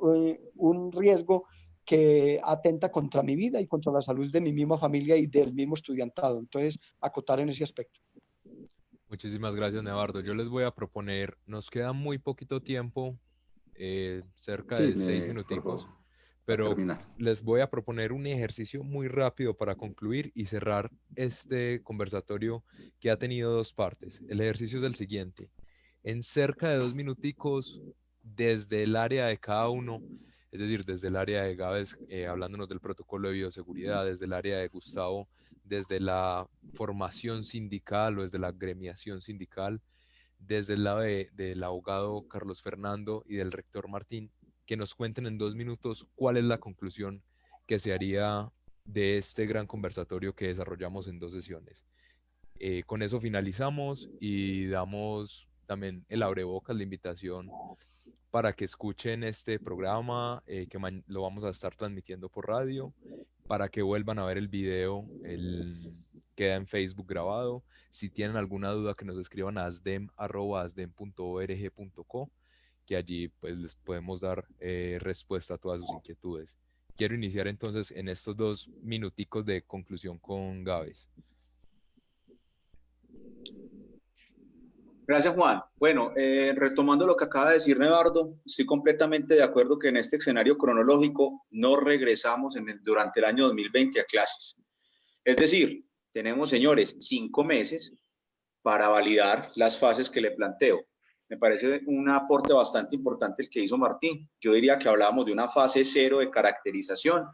riesgo que atenta contra mi vida y contra la salud de mi misma familia y del mismo estudiantado. Entonces, acotar en ese aspecto. Muchísimas gracias, Nevardo. Yo les voy a proponer, nos queda muy poquito tiempo, cerca de 6 minuticos, pero les voy a proponer un ejercicio muy rápido para concluir y cerrar este conversatorio que ha tenido 2 partes. El ejercicio es el siguiente. En cerca de 2 minuticos, desde el área de cada uno, es decir, desde el área de Gávez, hablándonos del protocolo de bioseguridad, desde el área de Gustavo, desde la formación sindical o desde la gremiación sindical, desde el lado del abogado Carlos Fernando y del rector Martín, que nos cuenten en 2 minutos cuál es la conclusión que se haría de este gran conversatorio que desarrollamos en 2 sesiones. Con eso finalizamos y damos también el abrebocas, la invitación para que escuchen este programa, que lo vamos a estar transmitiendo por radio, para que vuelvan a ver el video, queda en Facebook grabado. Si tienen alguna duda, que nos escriban a asdem@asdem.org.co, que allí pues les podemos dar respuesta a todas sus inquietudes. Quiero iniciar entonces en estos 2 minuticos de conclusión con Gávez. Gracias, Juan. Bueno, retomando lo que acaba de decir Nevardo, estoy completamente de acuerdo que en este escenario cronológico no regresamos durante el año 2020 a clases. Es decir, tenemos, señores, 5 meses para validar las fases que le planteo. Me parece un aporte bastante importante el que hizo Martín. Yo diría que hablábamos de una fase 0 de caracterización,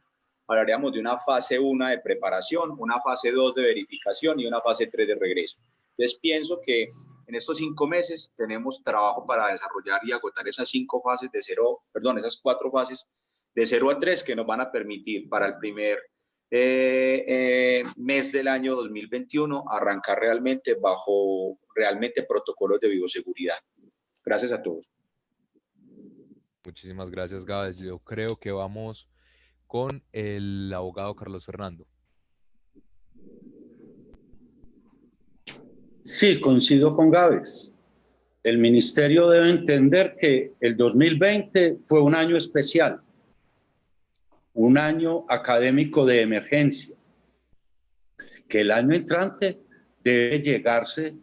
hablaríamos de una fase 1 de preparación, una fase 2 de verificación y una fase 3 de regreso. Entonces pienso que en estos 5 meses tenemos trabajo para desarrollar y agotar esas 4 fases de 0 a 3 que nos van a permitir para el primer mes del año 2021 arrancar realmente bajo protocolos de bioseguridad. Gracias a todos. Muchísimas gracias, Gávez. Yo creo que vamos con el abogado Carlos Fernando. Sí, coincido con Gávez. El ministerio debe entender que el 2020 fue un año especial, un año académico de emergencia, que el año entrante debe llegarse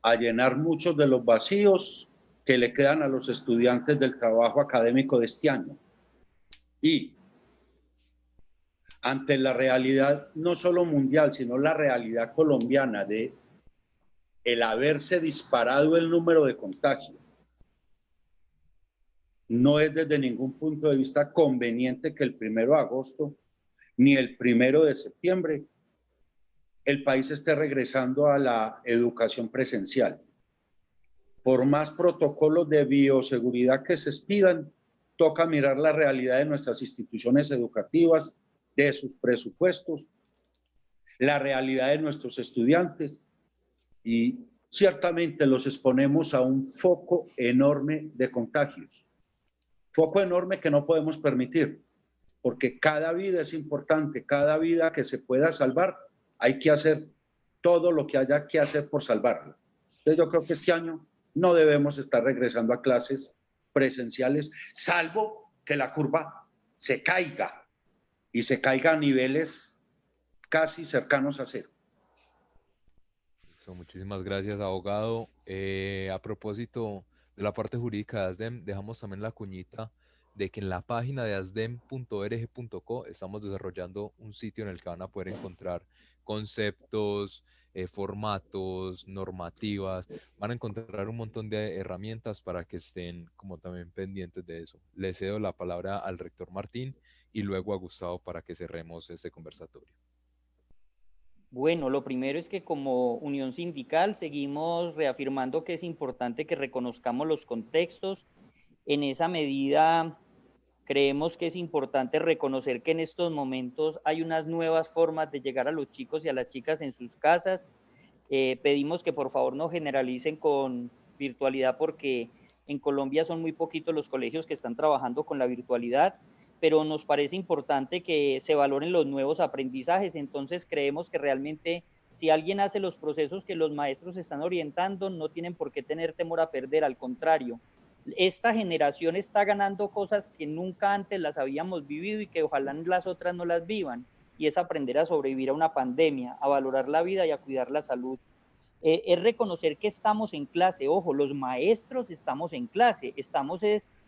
a llenar muchos de los vacíos que le quedan a los estudiantes del trabajo académico de este año. Y ante la realidad no solo mundial, sino la realidad colombiana de el haberse disparado el número de contagios, no es desde ningún punto de vista conveniente que el 1 de agosto ni el 1 de septiembre el país esté regresando a la educación presencial. Por más protocolos de bioseguridad que se expidan, toca mirar la realidad de nuestras instituciones educativas, de sus presupuestos, la realidad de nuestros estudiantes, y ciertamente los exponemos a un foco enorme de contagios. Foco enorme que no podemos permitir, porque cada vida es importante, cada vida que se pueda salvar, hay que hacer todo lo que haya que hacer por salvarla. Entonces yo creo que este año no debemos estar regresando a clases presenciales, salvo que la curva se caiga y se caiga a niveles casi cercanos a cero. Muchísimas gracias, abogado. A propósito de la parte jurídica de ASDEM, dejamos también la cuñita de que en la página de asdem.org.co estamos desarrollando un sitio en el que van a poder encontrar conceptos, formatos, normativas, van a encontrar un montón de herramientas para que estén como también pendientes de eso. Le cedo la palabra al rector Martín y luego a Gustavo para que cerremos este conversatorio. Bueno, lo primero es que como unión sindical seguimos reafirmando que es importante que reconozcamos los contextos. En esa medida, creemos que es importante reconocer que en estos momentos hay unas nuevas formas de llegar a los chicos y a las chicas en sus casas. Pedimos que por favor no generalicen con virtualidad porque en Colombia son muy poquitos los colegios que están trabajando con la virtualidad, pero nos parece importante que se valoren los nuevos aprendizajes. Entonces creemos que realmente si alguien hace los procesos que los maestros están orientando, no tienen por qué tener temor a perder, al contrario. Esta generación está ganando cosas que nunca antes las habíamos vivido y que ojalá las otras no las vivan, y es aprender a sobrevivir a una pandemia, a valorar la vida y a cuidar la salud. Es reconocer que estamos en clase, ojo, los maestros estamos en clase, estamos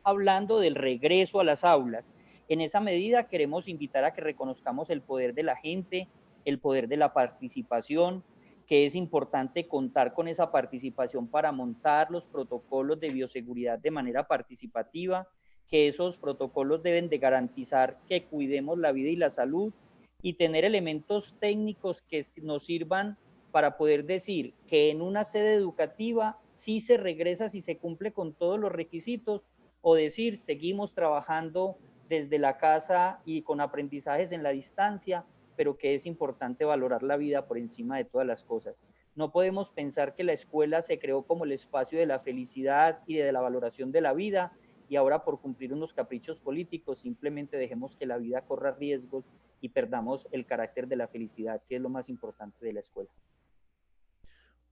hablando del regreso a las aulas. En esa medida queremos invitar a que reconozcamos el poder de la gente, el poder de la participación, que es importante contar con esa participación para montar los protocolos de bioseguridad de manera participativa, que esos protocolos deben de garantizar que cuidemos la vida y la salud y tener elementos técnicos que nos sirvan para poder decir que en una sede educativa sí se regresa si se cumple con todos los requisitos, o decir seguimos trabajando desde la casa y con aprendizajes en la distancia, pero que es importante valorar la vida por encima de todas las cosas. No podemos pensar que la escuela se creó como el espacio de la felicidad y de la valoración de la vida, y ahora por cumplir unos caprichos políticos simplemente dejemos que la vida corra riesgos y perdamos el carácter de la felicidad, que es lo más importante de la escuela.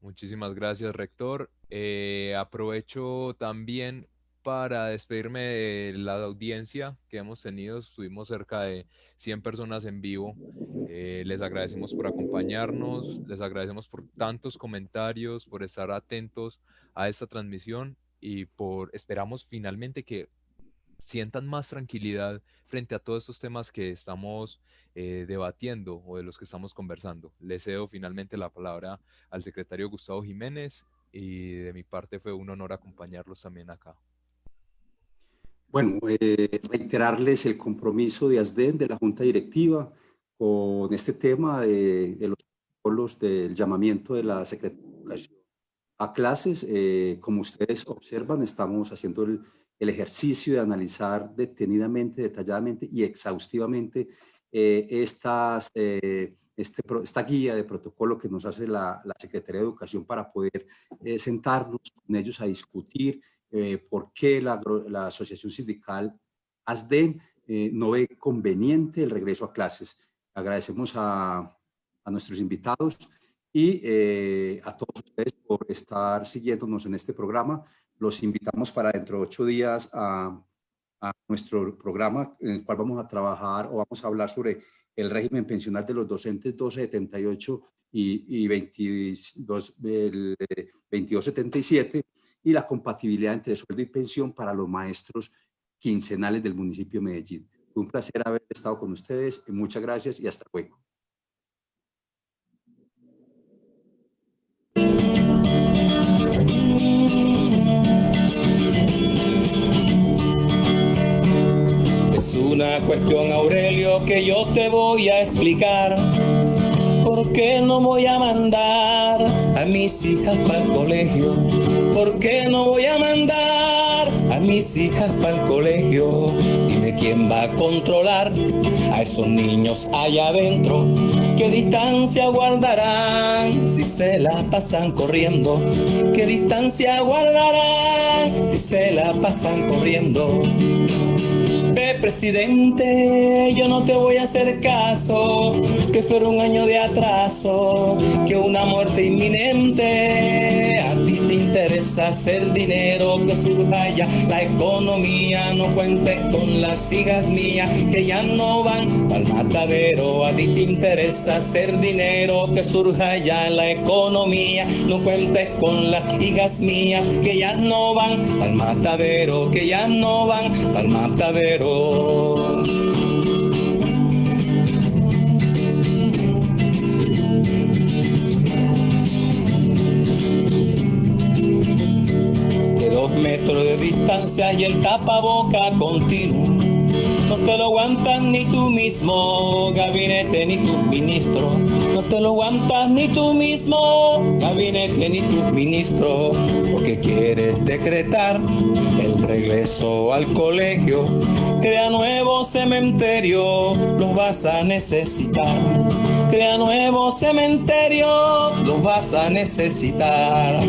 Muchísimas gracias, rector. Aprovecho también para despedirme de la audiencia que hemos tenido. Estuvimos cerca de 100 personas en vivo. Les agradecemos por acompañarnos, les agradecemos por tantos comentarios, por estar atentos a esta transmisión y esperamos finalmente que sientan más tranquilidad frente a todos estos temas que estamos debatiendo o de los que estamos conversando. Le cedo finalmente la palabra al secretario Gustavo Jiménez y de mi parte fue un honor acompañarlos también acá. Bueno, reiterarles el compromiso de ASDEN, de la Junta Directiva, con este tema de los protocolos del llamamiento de la Secretaría de Educación a clases. Como ustedes observan, estamos haciendo el ejercicio de analizar detenidamente, detalladamente y exhaustivamente esta guía de protocolo que nos hace la Secretaría de Educación para poder sentarnos con ellos a discutir por qué la Asociación Sindical ASDEN no ve conveniente el regreso a clases. Agradecemos a nuestros invitados y a todos ustedes por estar siguiéndonos en este programa. Los invitamos para dentro de 8 días a nuestro programa en el cual vamos a trabajar o vamos a hablar sobre el régimen pensional de los docentes 1278 y 2277 y la compatibilidad entre sueldo y pensión para los maestros quincenales del municipio de Medellín. Fue un placer haber estado con ustedes. Muchas gracias y hasta luego. Es una cuestión, Aurelio, que yo te voy a explicar. ¿Por qué no voy a mandar a mis hijas para el colegio? ¿Por qué no voy a mandar a mis hijas para el colegio? Dime quién va a controlar a esos niños allá adentro. ¿Qué distancia guardarán si se la pasan corriendo? ¿Qué distancia guardarán si se la pasan corriendo? Ve, presidente, yo no te voy a hacer caso, que fuera un año de atraso, que una muerte inminente. A ti te interesa hacer dinero, que surja ya la economía. No cuentes con las hijas mías, que ya no van al matadero. A ti te interesa hacer dinero, que surja ya la economía. No cuentes con las hijas mías, que ya no van al matadero, que ya no van al matadero. De 2 metros de distancia y el tapaboca continuo. No te lo aguantas ni tú mismo, gabinete, ni tus ministros. No te lo aguantas ni tú mismo, gabinete, ni tus ministros. Porque quieres decretar el regreso al colegio. Crea nuevo cementerio, los vas a necesitar. Crea nuevo cementerio, los vas a necesitar.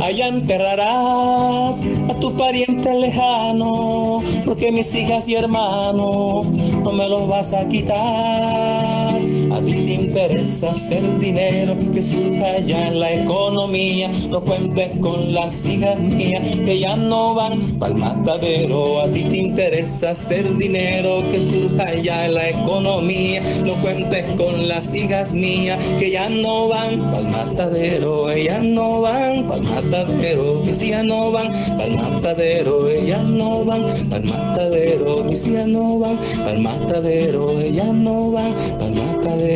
Allá enterrarás a tu pariente lejano, porque mis hijas y hermanos no me los vas a quitar. A ti te interesa hacer dinero, que surja ya en la economía. No cuentes con las hijas mías, que ya no van pa'l matadero. A ti te interesa hacer dinero, que surja ya en la economía. No cuentes con las hijas mías, que ya no van pa'l matadero. Ellas no van pa'l matadero, mis hijas no van pa'l matadero. Ellas no van pa'l matadero, mis hijas no van pa'l matadero. Ellas no van pa'l matadero.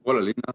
Hola, Lina.